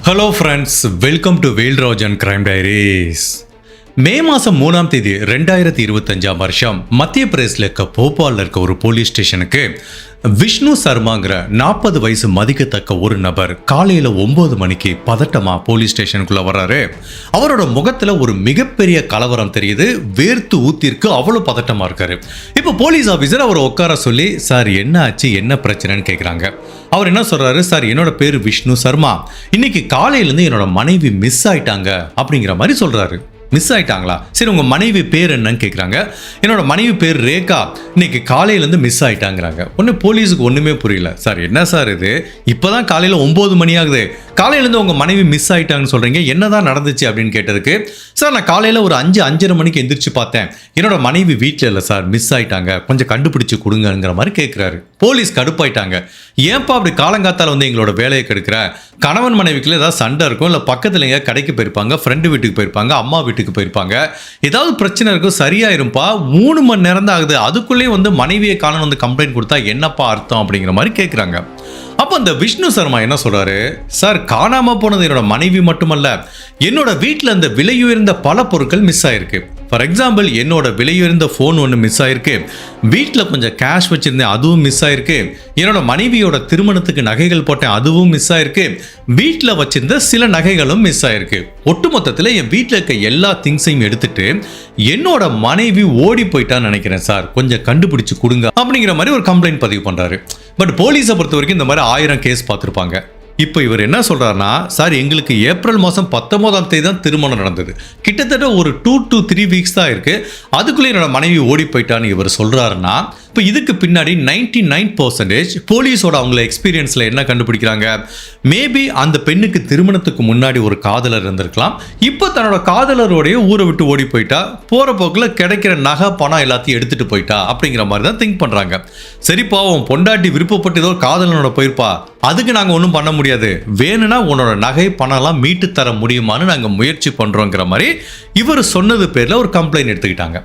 Hello friends, welcome to Velraj and crime diaries. மே மாதம் 3ஆம் தேதி 2025 வருஷம் மத்திய பிரதேசில் இருக்க போபாலில் இருக்க ஒரு போலீஸ் ஸ்டேஷனுக்கு விஷ்ணு சர்மாங்கிற 40 வயசு மதிக்கத்தக்க ஒரு நபர் காலையில் 9 மணிக்கு பதட்டமாக போலீஸ் ஸ்டேஷனுக்குள்ளே வர்றாரு. அவரோட முகத்தில் ஒரு மிகப்பெரிய கலவரம் தெரியுது. வேர்த்து ஊத்திருக்கு, அவ்வளோ பதட்டமாக இருக்காரு. இப்போ போலீஸ் ஆஃபீஸர் அவரை உட்கார சொல்லி, சார் என்ன ஆச்சு, என்ன பிரச்சனைன்னு கேட்குறாங்க. அவர் என்ன சொல்கிறாரு, சார் என்னோட பேர் விஷ்ணு சர்மா, இன்னைக்கு காலையிலேருந்து என்னோட மனைவி மிஸ் ஆயிட்டாங்க அப்படிங்கிற மாதிரி சொல்கிறாரு. மிஸ் ஆயிட்டாங்களா? சரி, உங்கள் மனைவி பேர் என்னன்னு கேட்குறாங்க. என்னோட மனைவி பேர் ரேகா, இன்னைக்கு காலையிலேருந்து மிஸ் ஆயிட்டாங்கிறாங்க. ஒன்று போலீஸுக்கு ஒன்றுமே புரியல. சார் என்ன சார் இது, இப்போ தான் காலையில் 9 மணி ஆகுது, காலையிலேருந்து உங்கள் மனைவி மிஸ் ஆயிட்டாங்கன்னு சொல்கிறீங்க, என்ன தான் நடந்துச்சு அப்படின்னு கேட்டதுக்கு, சார் நான் காலையில் ஒரு 5-5:30 மணிக்கு எந்திரிச்சு பார்த்தேன், என்னோட மனைவி வீட்டில் இல்லை சார், மிஸ் ஆயிட்டாங்க, கொஞ்சம் கண்டுபிடிச்சி கொடுங்கிற மாதிரி கேட்குறாரு. போலீஸ் கடுப்பாயிட்டாங்க. ஏன்ப்பா அப்படி காலங்காத்தால் வந்து எங்களோட வேலையை கெடுக்கிற? கணவன் மனைவிக்குள்ள ஏதாவது சண்டை இருக்கும், இல்லை பக்கத்தில் எங்கே கடைக்கு போயிருப்பாங்க, ஃப்ரெண்டு வீட்டுக்கு போயிருப்பாங்க, அம்மா வீட்டுக்கு போயிருப்பாங்க, ஏதாவது பிரச்சனை இருக்கும், சரியாயிருப்பா. 3 மணி நேரம் தான் ஆகுது, அதுக்குள்ளேயே வந்து மனைவியை காணணும் வந்து கம்ப்ளைண்ட் கொடுத்தா என்னப்பா அர்த்தம் அப்படிங்கிற மாதிரி கேட்குறாங்க. அப்போ அந்த விஷ்ணு சர்மா என்ன சொல்றாரு, சார் காணாம போனது என்னோட மனைவி மட்டுமல்ல, என்னோட வீட்டில் அந்த விலையுயர்ந்த பல பொருட்கள் மிஸ் ஆயிருக்கு. ஃபார் எக்ஸாம்பிள், என்னோட விலையுயர்ந்த ஃபோன் ஒன்று மிஸ் ஆயிருக்கு, வீட்டில் கொஞ்சம் கேஷ் வச்சிருந்தேன், அதுவும் மிஸ் ஆயிருக்கு, என்னோட மனைவியோட திருமணத்துக்கு நகைகள் போட்டேன், அதுவும் மிஸ் ஆயிருக்கு, வீட்டில் வச்சிருந்த சில நகைகளும் மிஸ் ஆயிருக்கு. ஒட்டுமொத்தத்தில் என் வீட்டில் இருக்க எல்லா திங்ஸையும் எடுத்துட்டு என்னோட மனைவி ஓடி போயிட்டான்னு நினைக்கிறேன் சார், கொஞ்சம் கண்டுபிடிச்சு கொடுங்க அப்படிங்கிற மாதிரி ஒரு கம்ப்ளைண்ட் பதிவு பண்றாரு. பட் போலீஸை பொறுத்த வரைக்கும் இந்த மாதிரி 1000 கேஸ் பார்த்துருப்பாங்க. இப்போ இவர் என்ன சொல்றாருன்னா, சார் எங்களுக்கு ஏப்ரல் மாதம் 19ஆம் தேதி தான் திருமணம் நடந்தது, கிட்டத்தட்ட ஒரு 2 to 3 வீக்ஸ் தான் இருக்கு, அதுக்குள்ளே என்னோட மனைவி ஓடி போயிட்டான்னு இவர் சொல்றாருன்னா, இப்போ இதுக்கு பின்னாடி 99% போலீஸோட அவங்கள எக்ஸ்பீரியன்ஸ்ல என்ன கண்டுபிடிக்கிறாங்க, மேபி அந்த பெண்ணுக்கு திருமணத்துக்கு முன்னாடி ஒரு காதலர் இருந்திருக்கலாம், இப்போ தன்னோட காதலரோடைய ஊரை விட்டு ஓடி போயிட்டா, போற போக்கில் கிடைக்கிற நகை பணம் எல்லாத்தையும் எடுத்துட்டு போயிட்டா அப்படிங்கிற மாதிரி தான் திங்க் பண்றாங்க. சரிப்பா, உன் பொண்டாட்டி விருப்பப்பட்டு ஏதோ காதலனோட போயிருப்பா, அதுக்கு நாங்கள் ஒன்றும் பண்ண முடியாது, வேணும்னா உன்னோட நகை பணம்லாம் மீட்டு தர முடியுமான்னு நாங்கள் முயற்சி பண்ணுறோங்கிற மாதிரி இவர் சொன்னது பேரில் ஒரு கம்ப்ளைண்ட் எடுத்துக்கிட்டாங்க.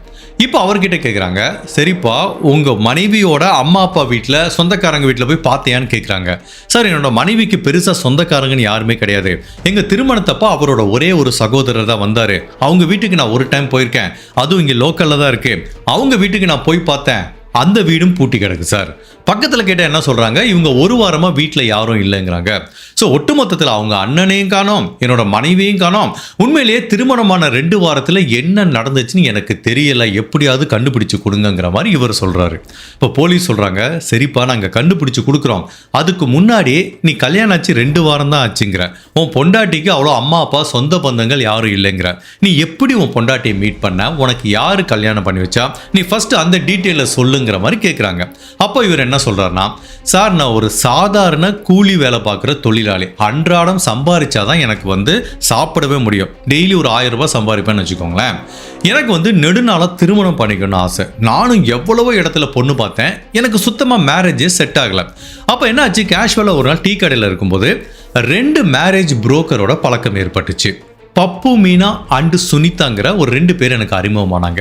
இப்போ அவர்கிட்ட கேட்குறாங்க, சரிப்பா உங்கள் மனைவியோட அம்மா அப்பா வீட்டில் சொந்தக்காரங்க வீட்டில் போய் பார்த்தியான்னு கேட்குறாங்க. சார் என்னோட மனைவிக்கு பெருசாக சொந்தக்காரங்கன்னு யாருமே கிடையாது, எங்கள் திருமணத்தப்போ அவரோட ஒரே ஒரு சகோதரர் தான் வந்தார், அவங்க வீட்டுக்கு நான் ஒரு டைம் போயிருக்கேன், அதுவும் இங்கே லோக்கலில் தான் இருக்குது, அவங்க வீட்டுக்கு நான் போய் பார்த்தேன், அந்த வீடும் பூட்டி கிடக்கு சார். பக்கத்தில் கேட்டால் என்ன சொல்கிறாங்க, இவங்க ஒரு வாரமாக வீட்டில் யாரும் இல்லைங்கிறாங்க. ஸோ ஒட்டுமொத்தத்தில் அவங்க அண்ணனையும் காணோம், என்னோட மனைவியும் காணோம், உண்மையிலேயே திருமணமான 2 வாரத்தில் என்ன நடந்துச்சுன்னு எனக்கு தெரியலை, எப்படியாவது கண்டுபிடிச்சு கொடுங்கிற மாதிரி இவர் சொல்கிறாரு. இப்போ போலீஸ் சொல்கிறாங்க, சரிப்பா நாங்கள் கண்டுபிடிச்சு கொடுக்குறோம், அதுக்கு முன்னாடி நீ கல்யாணம் ஆச்சு 2 வாரம் தான் ஆச்சுங்கிற, உன் பொண்டாட்டிக்கு அவ்வளோ அம்மா அப்பா சொந்த பந்தங்கள் யாரும் இல்லைங்கிற, நீ எப்படி உன் பொண்டாட்டியை மீட் பண்ண, உனக்கு யார் கல்யாணம் பண்ணி வச்சா, நீ ஃபர்ஸ்ட் அந்த டீட்டெயிலில் சொல்லுங்கிற மாதிரி கேட்குறாங்க. அப்போ இவர் என்ன சொல்கிறாருன்னா, சார் நான் ஒரு சாதாரண கூலி வேலை பார்க்குற தொழிலாளி, அன்றாடம் சம்பாதிச்சாதான் எனக்கு வந்து சாப்பிடவே முடியும், டெய்லி ஒரு 1000 ரூபாய் சம்பாதிப்பேன்னு வச்சுக்கோங்களேன். எனக்கு வந்து நெடுநாளாக திருமணம் பண்ணிக்கணும்னு ஆசை, நானும் எவ்வளவோ இடத்துல பொண்ணு பார்த்தேன், எனக்கு சுத்தமாக மேரேஜே செட் ஆகலை. அப்போ என்ன ஆச்சு, கேஷுவலாக ஒரு நாள் டீ கடையில் இருக்கும்போது 2 மேரேஜ் புரோக்கரோட பழக்கம் ஏற்பட்டுச்சு. பப்பு மீனா அண்டு சுனிதாங்கிற ஒரு 2 பேர் எனக்கு அறிமுகமானாங்க.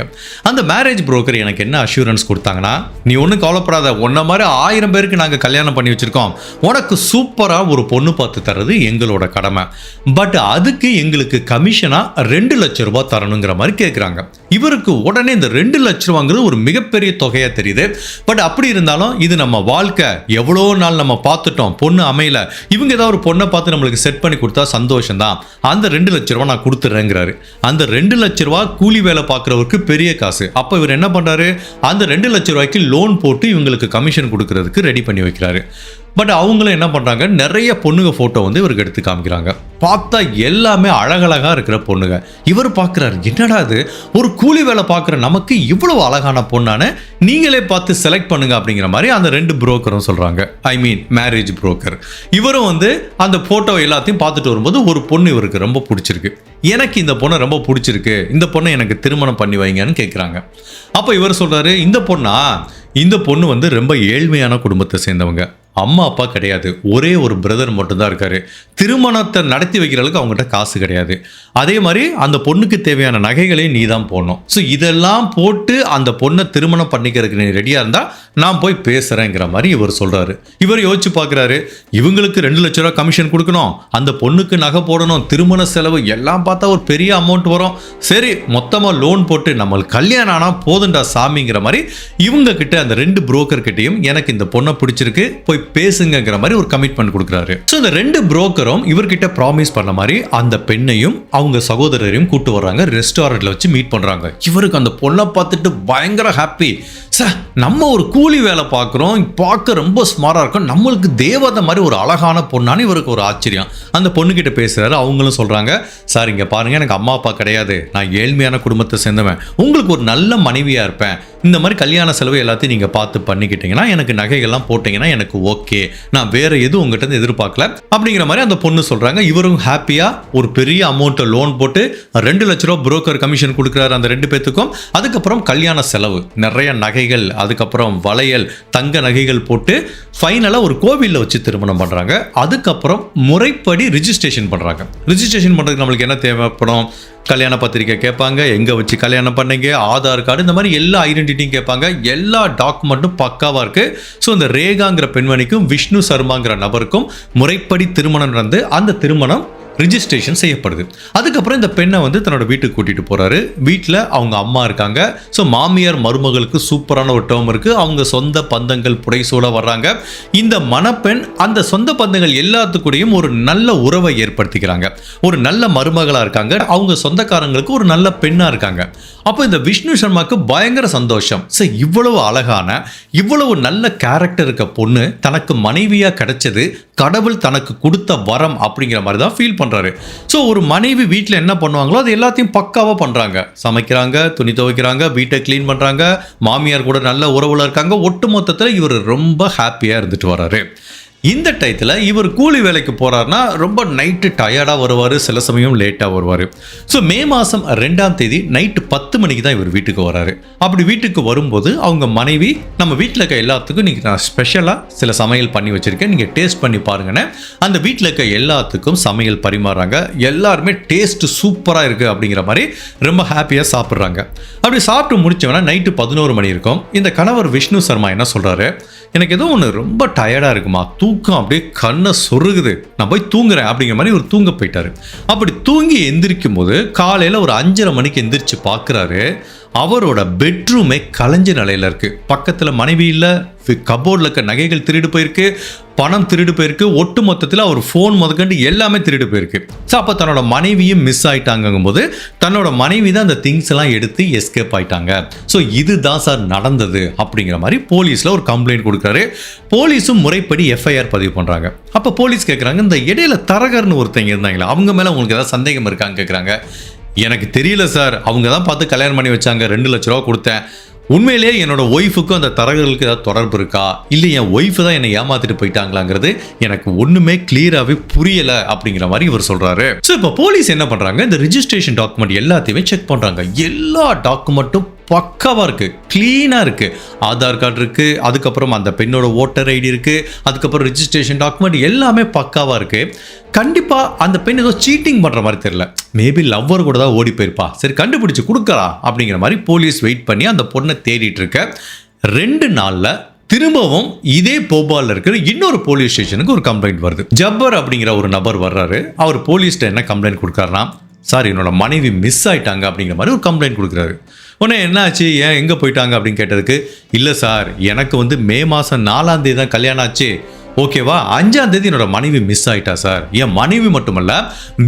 அந்த மேரேஜ் புரோக்கர் எனக்கு என்ன அஷூரன்ஸ் கொடுத்தாங்கன்னா, நீ ஒன்றும் கவலைப்படாத, உன்ன மாதிரி 1000 பேருக்கு நாங்கள் கல்யாணம் பண்ணி வச்சுருக்கோம், உனக்கு சூப்பராக ஒரு பொண்ணு பார்த்து தர்றது எங்களோட கடமை, பட் அதுக்கு எங்களுக்கு கமிஷனாக 2 லட்ச ரூபாய் தரணுங்கிற மாதிரி கேட்குறாங்க. இவருக்கு உடனே இந்த 2 லட்ச ரூபாங்கிறது ஒரு மிகப்பெரிய தொகையாக தெரியுது. பட் அப்படி இருந்தாலும் இது நம்ம வாழ்க்கை, எவ்வளோ நாள் நம்ம பார்த்துட்டோம், பொண்ணு அமையல, இவங்க ஏதாவது ஒரு பொண்ணை பார்த்து நம்மளுக்கு செட் பண்ணி கொடுத்தா சந்தோஷம் தான், அந்த 2 லட்ச ரூபா நான் கொடுத்துறேங்கிறாரு. அந்த 2 லட்ச ரூபா கூலி வேலை பார்க்குறவருக்கு பெரிய காசு. அப்போ இவர் என்ன பண்றாரு, அந்த 2 லட்ச ரூபாய்க்கு லோன் போட்டு இவங்களுக்கு கமிஷன் கொடுக்கறதுக்கு ரெடி பண்ணி வைக்கிறாரு. பட் அவங்களும் என்ன பண்ணுறாங்க, நிறைய பொண்ணுங்க ஃபோட்டோ வந்து இவருக்கு எடுத்து காமிக்கிறாங்க. பார்த்தா எல்லாமே அழகழகாக இருக்கிற பொண்ணுங்க. இவர் பார்க்குறாரு, என்னடா அது, ஒரு கூலி வேலை பார்க்குற நமக்கு இவ்வளவு அழகான பொண்ணான, நீங்களே பார்த்து செலக்ட் பண்ணுங்க அப்படிங்கிற மாதிரி அந்த 2 புரோக்கரும் சொல்கிறாங்க. ஐ மீன் மேரேஜ் புரோக்கர். இவரும் வந்து அந்த ஃபோட்டோ எல்லாத்தையும் பார்த்துட்டு வரும்போது ஒரு பொண்ணு இவருக்கு ரொம்ப பிடிச்சிருக்கு, எனக்கு இந்த பொண்ணை ரொம்ப பிடிச்சிருக்கு, இந்த பொண்ணை எனக்கு திருமணம் பண்ணி வைங்கன்னு கேட்குறாங்க. அப்போ இவர் சொல்கிறாரு, இந்த பொண்ணு வந்து ரொம்ப ஏழ்மையான குடும்பத்தை சேர்ந்தவங்க, அம்மா அப்பா கிடையாது, ஒரே ஒரு பிரதர் மட்டும்தான் இருக்காரு. திருமணத்தை நடத்தி வைக்கிற அளவுக்கு அவங்ககிட்ட காசு கிடையாது. அதே மாதிரி அந்த பொண்ணுக்கு தேவையான நகைகளையும் நீ தான் போடணும். ஸோ இதெல்லாம் போட்டு அந்த பொண்ணை திருமணம் பண்ணிக்கிறதுக்கு நீ ரெடியாக இருந்தால் நான் போய் பேசுகிறேங்கிற மாதிரி இவர் சொல்கிறாரு. இவர் யோசிச்சு பார்க்குறாரு, இவங்களுக்கு 2 லட்ச ரூபா கமிஷன் கொடுக்கணும், அந்த பொண்ணுக்கு நகை போடணும், திருமண செலவு எல்லாம் பார்த்தா ஒரு பெரிய அமௌண்ட் வரும். சரி மொத்தமாக லோன் போட்டு நம்மளுக்கு கல்யாணம் ஆனால் போதுண்டா சாமிங்கிற மாதிரி இவங்க கிட்ட அந்த 2 புரோக்கர் கிட்டையும் எனக்கு இந்த பொண்ணை பிடிச்சிருக்கு போய் பேசுங்கிற மாதிரி ஒரு கமிட்மெண்ட் கொடுக்குறாரு. ஸோ இந்த 2 புரோக்கரும் இவர்கிட்ட ப்ராமிஸ் பண்ண மாதிரி அந்த பெண்ணையும் அவங்க சகோதரரையும் கூட்டு வர்றாங்க, ரெஸ்டாரண்ட்ல வச்சு மீட் பண்றாங்க. இவருக்கு அந்த பொண்ணை பார்த்துட்டு பயங்கர ஹாப்பி. சார் நம்ம ஒரு கூலி வேலை பார்க்குறோம், பார்க்க ரொம்ப ஸ்மார்ட்டாக இருக்கும், நம்மளுக்கு தேவதை மாதிரி ஒரு அழகான பொண்ணான்னு இவருக்கு ஒரு ஆச்சரியம். அந்த பொண்ணுக்கிட்ட பேசுறாரு. அவங்களும் சொல்றாங்க, சார் இங்கே பாருங்க எனக்கு அம்மா அப்பா கிடையாது, நான் ஏழ்மையான குடும்பத்தை சேர்ந்தவன், உங்களுக்கு ஒரு நல்ல மனைவியாக இருப்பேன், இந்த மாதிரி கல்யாண செலவு எல்லாத்தையும் நீங்கள் பார்த்து பண்ணிக்கிட்டீங்கன்னா எனக்கு நகைகள்லாம் போட்டிங்கன்னா எனக்கு ஓகே, நான் வேற எதுவும் உங்கள்கிட்ட எதிர்பார்க்கல அப்படிங்கிற மாதிரி அந்த பொண்ணு சொல்கிறாங்க. இவரும் ஹாப்பியாக ஒரு பெரிய அமௌண்ட்டை லோன் போட்டு 2 லட்ச ரூபா புரோக்கர் கமிஷன் கொடுக்குறாரு அந்த 2 பேத்துக்கும். அதுக்கப்புறம் கல்யாண செலவு நிறைய நகைகள், அதுக்கப்புறம் வளையல், தங்க நகைகள் போட்டு ஃபைனலாக ஒரு கோவிலில் வச்சு திருமணம் பண்ணுறாங்க. அதுக்கப்புறம் முறைப்படி ரிஜிஸ்ட்ரேஷன் பண்ணுறாங்க. ரிஜிஸ்ட்ரேஷன் பண்ணுறதுக்கு நம்மளுக்கு என்ன தேவைப்படும்? கல்யாண பத்திரிக்கை கேட்பாங்க, எங்கே வச்சு கல்யாணம் பண்ணீங்க, ஆதார் கார்டு, இந்த மாதிரி எல்லா ஐடென்டிட்டியும் கேட்பாங்க. எல்லா டாக்குமெண்ட்டும் பக்காவாக இருக்குது. ஸோ இந்த ரேகாங்கிற பெண்மணிக்கும் விஷ்ணு சர்மாங்கிற நபருக்கும் முறைப்படி திருமணம் நடந்து அந்த திருமணம் ரிஜிஸ்ட்ரேஷன் செய்யப்படுது. அதுக்கப்புறம் இந்த பெண்ணை தன்னோட வீட்டுக்கு கூட்டிட்டு போறாரு. வீட்டில் அவங்க அம்மா இருக்காங்க. ஸோ மாமியார் மருமகளுக்கு சூப்பரான ஒரு டேர்ம் இருக்கு. அவங்க சொந்த பந்தங்கள் புடைசூழ வர்றாங்க. இந்த மணப்பெண் அந்த சொந்த பந்தங்கள் எல்லாத்துக்கூடையும் ஒரு நல்ல உறவை ஏற்படுத்திக்கிறாங்க. ஒரு நல்ல மருமகளா இருக்காங்க. அவங்க சொந்தக்காரங்களுக்கு ஒரு நல்ல பெண்ணா இருக்காங்க. அப்போ இந்த விஷ்ணு சர்மாக்கு பயங்கர சந்தோஷம். சார் இவ்வளவு அழகான இவ்வளவு நல்ல கேரக்டர் இருக்க பொண்ணு தனக்கு மனைவியா கிடைச்சது கடவுள் தனக்கு கொடுத்த வரம் அப்படிங்கிற மாதிரி தான் ஃபீல் பண்றாரு. ஸோ ஒரு மனைவி வீட்டில் என்ன பண்ணுவாங்களோ அது எல்லாத்தையும் பக்காவாக பண்றாங்க. சமைக்கிறாங்க, துணி துவைக்கிறாங்க, வீட்டை கிளீன் பண்றாங்க, மாமியார் கூட நல்ல உறவுல இருக்காங்க. ஒட்டு மொத்தத்தில் இவர் ரொம்ப ஹாப்பியா இருந்துட்டு வர்றாரு. இந்த டயத்தில் இவர் கூலி வேலைக்கு போறாருன்னா ரொம்ப நைட்டு டயர்டாக வருவார், சில சமயம் லேட்டாக வருவார். ஸோ மே மாதம் 2ஆம் தேதி நைட்டு 10 மணிக்கு தான் இவர் வீட்டுக்கு வராரு. அப்படி வீட்டுக்கு வரும்போது அவங்க மனைவி, நம்ம வீட்டில் இருக்க எல்லாத்துக்கும் நீங்கள் நான் ஸ்பெஷலாக சில சமையல் பண்ணி வச்சுருக்கேன், நீங்கள் டேஸ்ட் பண்ணி பாருங்கன்னு அந்த வீட்டில் இருக்க எல்லாத்துக்கும் சமையல் பரிமாறுறாங்க. எல்லாருமே டேஸ்ட் சூப்பராக இருக்குது அப்படிங்கிற மாதிரி ரொம்ப ஹாப்பியாக சாப்பிட்றாங்க. அப்படி சாப்பிட்டு முடிச்சவனா நைட்டு 11 மணி இருக்கும். இந்த கணவர் விஷ்ணு சர்மா என்ன சொல்கிறாரு, எனக்கு ஏதோ ஒன்று ரொம்ப டயர்டாக இருக்குமா, தூக்கம் அப்படியே கண்ணை சொருகுது, நான் போய் தூங்குறேன் அப்படிங்கிற மாதிரி ஒரு தூங்க போயிட்டாரு. அப்படி தூங்கி எந்திரிக்கும் போது காலையில் ஒரு 5:30 மணிக்கு எந்திரிச்சு பார்க்குறாரு. அவரோட பெட்ரூமே கலைஞ்ச நிலையில் இருக்கு. பக்கத்தில் மனைவி இல்லை, கபோர்டில் இருக்க நகைகள் திருடு போயிருக்கு, பணம் திருடு போயிருக்கு, ஒட்டு மொத்தத்தில் அவர் ஃபோன் முதற்கண்டு எல்லாமே திருடு போயிருக்கு. ஸோ அப்போ தன்னோட மனைவியும் மிஸ் ஆயிட்டாங்கும் போது தன்னோட மனைவி தான் அந்த திங்ஸ் எல்லாம் எடுத்து எஸ்கேப் ஆயிட்டாங்க. ஸோ இதுதான் சார் நடந்தது அப்படிங்கிற மாதிரி போலீஸில் ஒரு கம்ப்ளைண்ட் கொடுக்குறாரு. போலீஸும் முறைப்படி எஃப்ஐஆர் பதிவு பண்ணுறாங்க. அப்போ போலீஸ் கேட்குறாங்க, இந்த இடையில தரகர்னு ஒருத்தங்க இருந்தாங்களா, அவங்க மேலே உங்களுக்கு ஏதாவது சந்தேகம் இருக்கான்னு கேட்குறாங்க. எனக்கு தெரியல சார், அவங்க தான் பார்த்து கல்யாணம் பண்ணி வச்சாங்க, 2 லட்ச ரூபா கொடுத்தேன். உண்மையிலேயே என்னோட ஒய்ஃபுக்கும் அந்த தரகர்களுக்கு ஏதாவது தொடர்பு இருக்கா, இல்லை என் ஒய்ஃபு தான் என்னை ஏமாத்திட்டு போயிட்டாங்களாங்கிறது எனக்கு ஒன்றுமே கிளியராகவே புரியலை அப்படிங்கிற மாதிரி இவர் சொல்கிறாரு. ஸோ இப்போ போலீஸ் என்ன பண்ணுறாங்க, இந்த ரிஜிஸ்ட்ரேஷன் டாக்குமெண்ட் எல்லாத்தையுமே செக் பண்ணுறாங்க. எல்லா டாக்குமெண்ட்டும் பக்காவாக இருக்குது, க்ளீனாக இருக்குது. ஆதார் கார்டு இருக்குது, அதுக்கப்புறம் அந்த பெண்ணோட ஓட்டர் ஐடி இருக்குது, அதுக்கப்புறம் ரிஜிஸ்ட்ரேஷன் டாக்குமெண்ட் எல்லாமே பக்காவாக இருக்குது. கண்டிப்பாக அந்த பெண் ஏதோ சீட்டிங் பண்ணுற மாதிரி தெரியல, மேபி லவ்வர் கூட தான் ஓடி போயிருப்பா, சரி கண்டுபிடிச்சு கொடுக்கலாம் அப்படிங்கிற மாதிரி போலீஸ் வெயிட் பண்ணி அந்த பொண்ணை தேடிட்டு இருக்க. 2 நாளில் திரும்பவும் இதே போபாலில் இருக்கிற இன்னொரு போலீஸ் ஸ்டேஷனுக்கு ஒரு கம்ப்ளைண்ட் வருது. ஜப்பர் அப்படிங்கிற ஒரு நபர் வர்றாரு. அவர் போலீஸ்கிட்ட என்ன கம்ப்ளைண்ட் கொடுக்குறாருன்னா, சார் என்னோட மனைவி மிஸ் ஆயிட்டாங்க அப்படிங்கிற மாதிரி ஒரு கம்ப்ளைண்ட் கொடுக்குறாரு. உடனே என்ன ஆச்சு, ஏன் எங்கே போயிட்டாங்க அப்படின்னு கேட்டதுக்கு, இல்லை சார் எனக்கு மே மாதம் 4ஆம் தேதி தான் கல்யாணம் ஆச்சு, ஓகேவா, 5ஆம் தேதி என்னோட மனைவி மிஸ் ஆயிட்டா சார். என் மனைவி மட்டுமல்ல,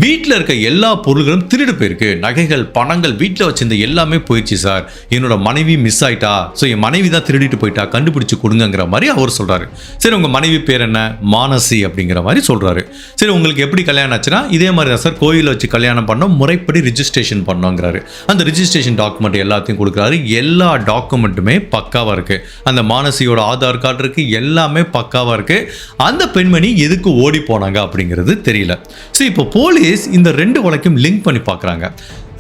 வீட்டில் இருக்க எல்லா பொருள்களும் திருடு போயிருக்கு, நகைகள் பணங்கள் வீட்டில் வச்சிருந்த எல்லாமே போயிடுச்சு சார், என்னோட மனைவி மிஸ் ஆயிட்டா, ஸோ என் மனைவி தான் திருடிட்டு போயிட்டா, கண்டுபிடிச்சு கொடுங்கிற மாதிரி அவர் சொல்றாரு. சரி உங்க மனைவி பேர் என்ன, மானசி அப்படிங்கிற மாதிரி சொல்றாரு. சரி உங்களுக்கு எப்படி கல்யாணம் ஆச்சுன்னா, இதே மாதிரி தான் சார், கோயிலில் வச்சு கல்யாணம் பண்ணோம், முறைப்படி ரிஜிஸ்ட்ரேஷன் பண்ணோங்கிறாரு. அந்த ரிஜிஸ்ட்ரேஷன் டாக்குமெண்ட் எல்லாத்தையும் கொடுக்குறாரு. எல்லா டாக்குமெண்ட்டுமே பக்காவாக இருக்கு. அந்த மானசியோட ஆதார் கார்டு இருக்கு, எல்லாமே பக்காவாக இருக்கு. அந்த பெண்மணி எதுக்கு ஓடி போனாங்க அப்படிங்கிறது தெரியல. ஸோ இப்போ போலீஸ் இந்த 2 வழக்கையும் லிங்க் பண்ணி பார்க்குறாங்க.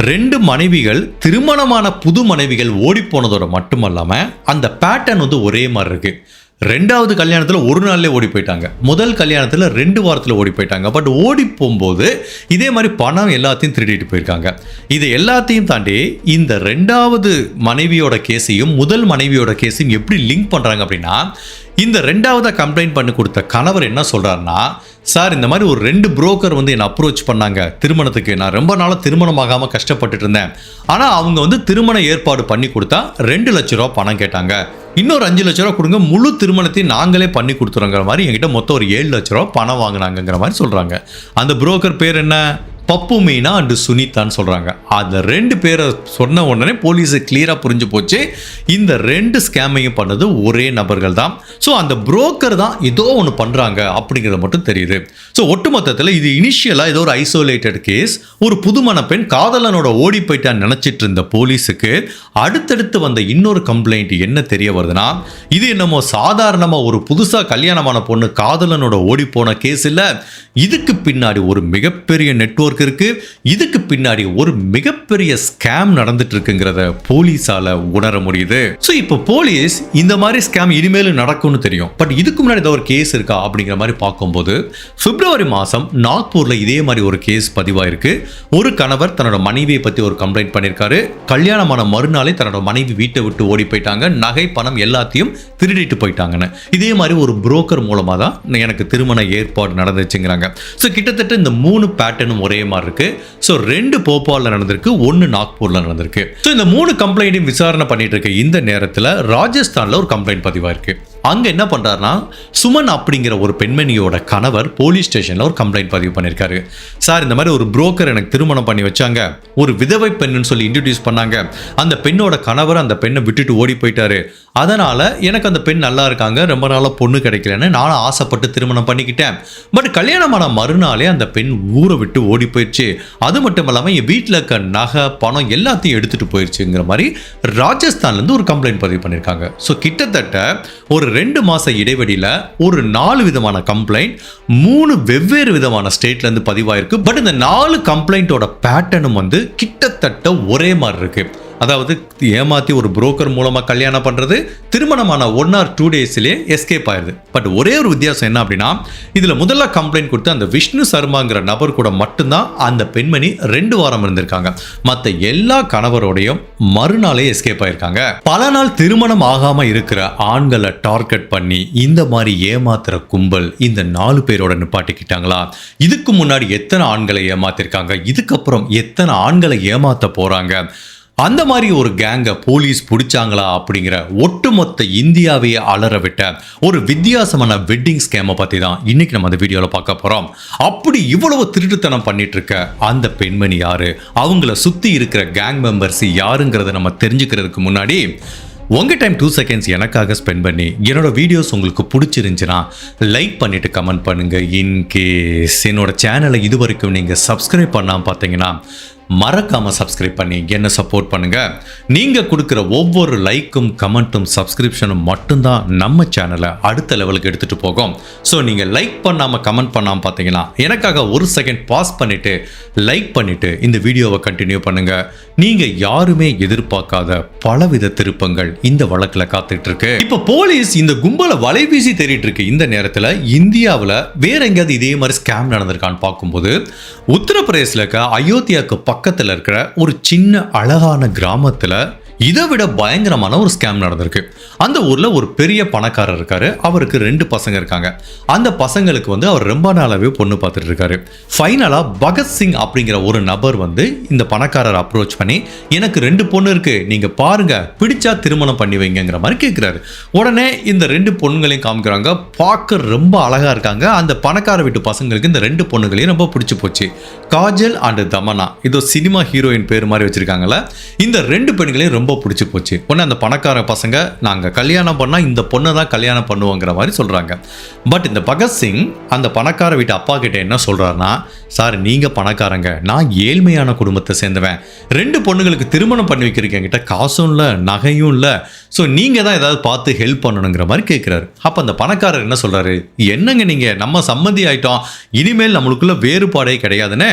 2 மனைவிகள், திருமணமான புது மனைவிகள் ஓடி போனதோட மட்டுமல்லாமல் அந்த பேட்டர்ன் ஒரே மாதிரி இருக்கு. ரெண்டாவது கல்யாணத்தில் ஒரு நாள்லேயே ஓடி போயிட்டாங்க. முதல் கல்யாணத்தில் 2 வாரத்தில் ஓடி போயிட்டாங்க. பட் ஓடி போகும்போது இதே மாதிரி பணம் எல்லாத்தையும் திருடிட்டு போயிருக்காங்க. இது எல்லாத்தையும் தாண்டி இந்த 2வது மனைவியோட கேஸையும் முதல் மனைவியோட கேஸையும் எப்படி லிங்க் பண்ணுறாங்க அப்படின்னா, இந்த 2வது கம்ப்ளைண்ட் பண்ணி கொடுத்த கணவர் என்ன சொல்கிறாருன்னா, சார் இந்த மாதிரி ஒரு 2 புரோக்கர் வந்து என்னை அப்ரோச் பண்ணாங்க திருமணத்துக்கு. நான் ரொம்ப நாளாக திருமணம் ஆகாமல் கஷ்டப்பட்டுட்டு இருந்தேன். ஆனால் அவங்க வந்து திருமண ஏற்பாடு பண்ணி கொடுத்தா 2 லட்ச ரூபா பணம் கேட்டாங்க. இன்னொரு 5 லட்ச ரூபா கொடுங்க, முழு திருமணத்தையும் நாங்களே பண்ணி கொடுத்துறோங்கிற மாதிரி என்கிட்ட மொத்தம் ஒரு 7 லட்ச ரூபா பணம் வாங்கினாங்கிற மாதிரி சொல்கிறாங்க. அந்த புரோக்கர் பேர் என்ன? பப்பு மீனா அண்டு சுனிதான்னு சொல்கிறாங்க. அந்த 2 பேரை சொன்ன உடனே போலீஸு கிளியராக புரிஞ்சு போச்சு, இந்த 2 ஸ்கேமையும் பண்ணது ஒரே நபர்கள் தான். ஸோ அந்த புரோக்கர் தான் ஏதோ ஒன்று பண்ணுறாங்க அப்படிங்கிறது மட்டும் தெரியுது. ஸோ ஒட்டுமொத்தத்தில் இது இனிஷியலாக ஏதோ ஒரு ஐசோலேட்டட் கேஸ். ஒரு புதுமண பெண் காதலனோட ஓடி போயிட்டான்னு நினச்சிட்டு இருந்த போலீஸுக்கு அடுத்தடுத்து வந்த இன்னொரு கம்ப்ளைண்ட் என்ன தெரிய வருதுன்னா, இது என்னமோ சாதாரணமாக ஒரு புதுசாக கல்யாணமான பொண்ணு காதலனோட ஓடி போன கேஸ் இல்லை, இதுக்கு பின்னாடி ஒரு மிகப்பெரிய நெட்வொர்க் இருக்கு, இதுக்கு பின்னாடி ஒரு மிகப்பெரிய ஸ்கேம் நடந்துட்டு இருக்குங்கிறத போலீஸால உணர முடியுது. சோ இப்போ போலீஸ் இந்த மாதிரி ஸ்கேம் இனிமேல் நடக்கும்னு தெரியும். பட் இதுக்கு முன்னாடி ஏதாவது ஒரு கேஸ் இருக்கா அப்படிங்கிற மாதிரி பார்க்கும்போது பிப்ரவரி மாசம் நாக்பூர்ல இதே மாதிரி ஒரு கேஸ் பதிவாயிருக்கு. ஒரு கணவர் தன்னோட மனைவியை பத்தி ஒரு கம்ப்ளைண்ட் பண்ணியிருக்காரு. கல்யாணமான மறுநாளே தன்னோட மனைவி வீட்டை விட்டு ஓடி போயிட்டாங்க, நகை பணம் எல்லாத்தையும் திருடிட்டு போயிட்டாங்கன்னு. இதே மாதிரி ஒரு புரோக்கர் மூலமா தான் எனக்கு திருமண ஏற்பாடு நடந்துச்சுங்கிறாங்க. ஸோ கிட்டத்தட்ட இந்த 3 பேட்டர்னும் ஒரே மாதிரி இருக்கு. ஸோ 2 போபால்ல நடந்திருக்கு, 1 நாக்பூர்ல நடந்திருக்கு. ஸோ இந்த 3 கம்ப்ளைண்ட்டையும் விசாரணை பண்ணிட்டு இருக்க இந்த நேரத்தில் ராஜஸ்தான்ல ஒரு கம்ப்ளைண்ட் பதிவாயிருக்கு. அங்க என்ன பண்றாருன்னா, சுமன் அப்படிங்கிற ஒரு பெண்மணியோட கணவர் போலீஸ் ஸ்டேஷன்ல ஒரு கம்ப்ளைண்ட் பதிவு பண்ணியிருக்காரு. சார் இந்த மாதிரி ஒரு புரோக்கர் எனக்கு திருமணம் பண்ணி வச்சாங்க, ஒரு விதவை பெண்ணுன்னு சொல்லி இன்ட்ரடியூஸ் பண்ணாங்க, அந்த பெண்ணோட கணவர் அந்த பெண்ணை விட்டுட்டு ஓடி போயிட்டாரு, அதனால எனக்கு அந்த பெண் நல்லா இருக்காங்க, ரொம்ப நாளாக பொண்ணு கிடைக்கலன்னு நானும் ஆசைப்பட்டு திருமணம் பண்ணிக்கிட்டேன். பட் கல்யாணமான மறுநாளே அந்த பெண் ஊரை விட்டு ஓடி போயிடுச்சு, அது மட்டும் இல்லாமல் என் வீட்டில் இருக்க நகை பணம் எல்லாத்தையும் எடுத்துட்டு போயிடுச்சுங்கிற மாதிரி ராஜஸ்தான்லேருந்து ஒரு கம்ப்ளைண்ட் பதிவு பண்ணியிருக்காங்க. ஸோ கிட்டத்தட்ட ஒரு 2 மாச இடைவெளியில் ஒரு 4 விதமான கம்ப்ளைண்ட் 3 வெவ்வேறு விதமான ஸ்டேட்ல இருந்து பதிவாயிருக்கு. பட் இந்த 4 கம்ப்ளைண்டோட பேட்டர்னும் வந்து கிட்டத்தட்ட ஒரே மாதிரி இருக்கு. அதாவது ஏமாத்தி ஒரு புரோக்கர் மூலமா கல்யாணம் பண்றது, திருமணமான 1 or 2 டேஸ்லயே எஸ்கேப் ஆயிருது. பட் ஒரே ஒரு வித்தியாசம் என்ன அப்படின்னா, இதுல முதல்ல கம்ப்ளைண்ட் கொடுத்து அந்த விஷ்ணு சர்மாங்கிற நபர் கூட மட்டும்தான் அந்த பெண்மணி 2 வாரம் இருந்திருக்காங்க. மற்ற எல்லா கணவரோடையும் மறுநாளே எஸ்கேப் ஆயிருக்காங்க. பல நாள் திருமணம் ஆகாம இருக்கிற ஆண்களை டார்கெட் பண்ணி இந்த மாதிரி ஏமாத்துற கும்பல் இந்த 4 பேரோட நிப்பாட்டிக்கிட்டாங்களா? இதுக்கு முன்னாடி எத்தனை ஆண்களை ஏமாத்திருக்காங்க, இதுக்கப்புறம் எத்தனை ஆண்களை ஏமாத்த போறாங்க, அந்த மாதிரி ஒரு கேங்க போலீஸ் பிடிச்சாங்களா அப்படிங்கிற ஒட்டுமொத்த இந்தியாவையே அலற விட்ட ஒரு வித்தியாசமான வெட்டிங் ஸ்கேமை பற்றி தான் இன்னைக்கு நம்ம அந்த வீடியோவில் பார்க்க போகிறோம். அப்படி இவ்வளவு திருட்டுத்தனம் பண்ணிட்டு இருக்க அந்த பெண்மணி யாரு, அவங்கள சுற்றி இருக்கிற கேங் மெம்பர்ஸ் யாருங்கிறத நம்ம தெரிஞ்சுக்கிறதுக்கு முன்னாடி உங்கள் டைம் 2 செகண்ட்ஸ் எனக்காக ஸ்பெண்ட் பண்ணி என்னோட வீடியோஸ் உங்களுக்கு பிடிச்சிருந்துச்சுன்னா லைக் பண்ணிவிட்டு கமெண்ட் பண்ணுங்கள். இன்கேஸ் என்னோட சேனலை இது வரைக்கும் நீங்கள் சப்ஸ்கிரைப் பண்ணாமல் பார்த்தீங்கன்னா மறக்காம சப்ஸ்கிரைப் பண்ணி என்ன சப்போர்ட் பண்ணுங்க. நீங்க கொடுக்குற ஒவ்வொரு லைக்கும் கமெண்ட்டும் சப்ஸ்கிரிப்ஷனும் மட்டும்தான் நம்ம சேனலை அடுத்த லெவலுக்கு எடுத்துட்டு போகும். ஸோ நீங்க லைக் பண்ணாம கமெண்ட் பண்ணாம பார்த்தீங்கன்னா எனக்காக 1 செகண்ட் பாஸ் பண்ணிட்டு லைக் பண்ணிட்டு இந்த வீடியோவை கண்டினியூ பண்ணுங்க. நீங்க யாருமே எதிர்பார்க்காத பலவித திருப்பங்கள் இந்த வழக்கில் காத்துட்டு இருக்கு. இப்ப போலீஸ் இந்த கும்பலை வலைவீசி தேடிட்டு இருக்கு. இந்த நேரத்தில் இந்தியாவில் வேற எங்கேயாவது இதே மாதிரி ஸ்கேம் நடந்திருக்கான்னு பார்க்கும்போது உத்தரப்பிரதேசில் இருக்க அயோத்தியாவுக்கு பக்கத்தில் இருக்கிற ஒரு சின்ன அழகான கிராமத்தில் இதை விட பயங்கரமான ஒரு ஸ்கேம் நடந்திருக்கு. அந்த ஊர்ல ஒரு பெரிய பணக்காரர் இருக்காரு, அவருக்கு 2 பசங்க இருக்காங்க. அந்த பசங்களுக்கு வந்து அவர் ரொம்ப நாளாவே பொண்ணு பார்த்துட்டு இருக்காரு. ஃபைனலா பகத்சிங் அப்படிங்கிற ஒரு நபர் வந்து இந்த பணக்காரர் அப்ரோச் பண்ணி, எனக்கு 2 பொண்ணு இருக்கு, நீங்க பாருங்க, பிடிச்சா திருமணம் பண்ணி வைங்கிற மாதிரி கேட்கிறாரு. உடனே இந்த 2 பொண்ணுங்களையும் காமிக்கிறாங்க, பார்க்க ரொம்ப அழகா இருக்காங்க. அந்த பணக்கார வீட்டு பசங்களுக்கு இந்த 2 பொண்ணுங்களையும் ரொம்ப பிடிச்சி போச்சு. காஜல் அண்ட் தமனா, இதோ சினிமா ஹீரோயின் பேர் மாதிரி வச்சிருக்காங்கல்ல, இந்த 2 பெண்களையும் ரொம்ப பிடிச்சி போச்சு. உடனே அந்த பணக்கார பசங்க, நாங்க கல்யாணம் பண்ணா இந்த பொண்ணை தான் கல்யாணம் பண்ணுவோங்கிற மாதிரி சொல்றாங்க. பட் இந்த பகத்சிங் அந்த பணக்கார வீட்டு அப்பா கிட்ட என்ன சொல்றாருன்னா, சார் நீங்க பணக்காரங்க, நான் ஏழ்மையான குடும்பத்தை சேர்ந்தவன், 2 பொண்ணுங்களுக்கு திருமணம் பண்ணி வைக்கிறீங்க, என்கிட்ட காசும் இல்லை நகையும் இல்லை, ஸோ நீங்க தான் ஏதாவது பார்த்து ஹெல்ப் பண்ணணுங்கிற மாதிரி கேட்கிறாரு. அப்ப அந்த பணக்காரர் என்ன சொல்றாரு, என்னங்க நீங்க, நம்ம சம்மதி ஆயிட்டோம், இனிமேல் நம்மளுக்குள்ள வேறுபாடே கிடையாதுன்னு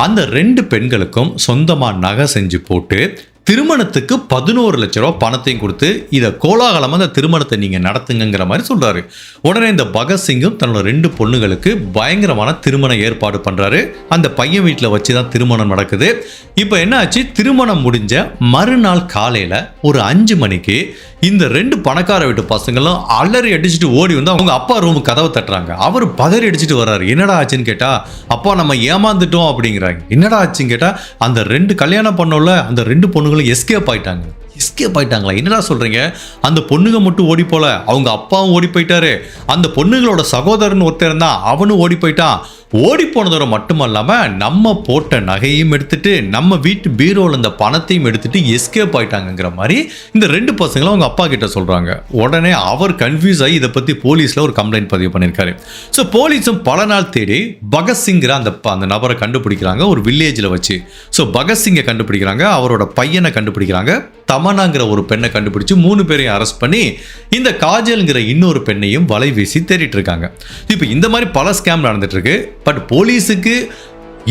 அந்த 2 பெண்களுக்கும் சொந்தமா நகை செஞ்சு போட்டு திருமணத்துக்கு 11 லட்ச ரூபா பணத்தையும் கொடுத்து இதை கோலாகலமா அந்த திருமணத்தை நீங்க நடத்துங்கிற மாதிரி சொல்றாரு. உடனே இந்த பகத்சிங்கும் தன்னோட 2 பொண்ணுகளுக்கு பயங்கரமான திருமண ஏற்பாடு பண்றாரு. அந்த பையன் வீட்டில் வச்சுதான் திருமணம் நடக்குது. இப்போ என்ன ஆச்சு, திருமணம் முடிஞ்ச மறுநாள் காலையில ஒரு 5 மணிக்கு இந்த 2 பணக்கார வீட்டு பசங்களும் அலறி அடிச்சுட்டு ஓடி வந்து அவங்க அப்பா ரூம் கதவை தட்டுறாங்க. அவர் பதறி அடிச்சுட்டு வர்றாரு. என்னடா ஆச்சுன்னு கேட்டா, அப்பா நம்ம ஏமாந்துட்டோம் அப்படிங்கிறாங்க. என்னடா ஆச்சுன்னு கேட்டா, அந்த 2 கல்யாணம் பண்ணோம்ல அந்த 2 பொண்ணுங்களும் எஸ்கேப் ஆயிட்டாங்களா? என்னடா சொல்றீங்க? அந்த பொண்ணுங்க மட்டும் ஓடி போல, அவங்க அப்பாவும் ஓடி போயிட்டாரு. அந்த பொண்ணுங்களோட சகோதரன் ஒருத்தர் தான், அவனும் ஓடி போயிட்டான். ஓடி போனதோட மட்டுமல்லாம நம்ம போட்ட நகையும் எடுத்துட்டு நம்ம வீட்டு பீரோல இந்த பணத்தையும் எடுத்துட்டு எஸ்கேப் ஆயிட்டாங்கிற மாதிரி இந்த 2 பசங்களும் அவங்க அப்பா கிட்ட சொல்றாங்க. உடனே அவர் கன்ஃபியூஸ் ஆகி இதை பத்தி போலீஸ்ல ஒரு கம்ப்ளைண்ட் பதிவு பண்ணியிருக்காரு. ஸோ போலீஸும் பல நாள் தேடி பகத்சிங்கிற அந்த நபரை கண்டுபிடிக்கிறாங்க ஒரு வில்லேஜில் வச்சு. ஸோ பகத்சிங்கை கண்டுபிடிக்கிறாங்க, அவரோட பையனை கண்டுபிடிக்கிறாங்க, தமனாங்கிற ஒரு பெண்ணை கண்டுபிடிச்சு 3 பேரையும் அரெஸ்ட் பண்ணி இந்த காஜல்ங்கிற இன்னொரு பெண்ணையும் வலை வீசி தேடிட்டு இருக்காங்க. இப்போ இந்த மாதிரி பல ஸ்கேம் நடந்துட்டு இருக்கு. பட் போலீஸுக்கு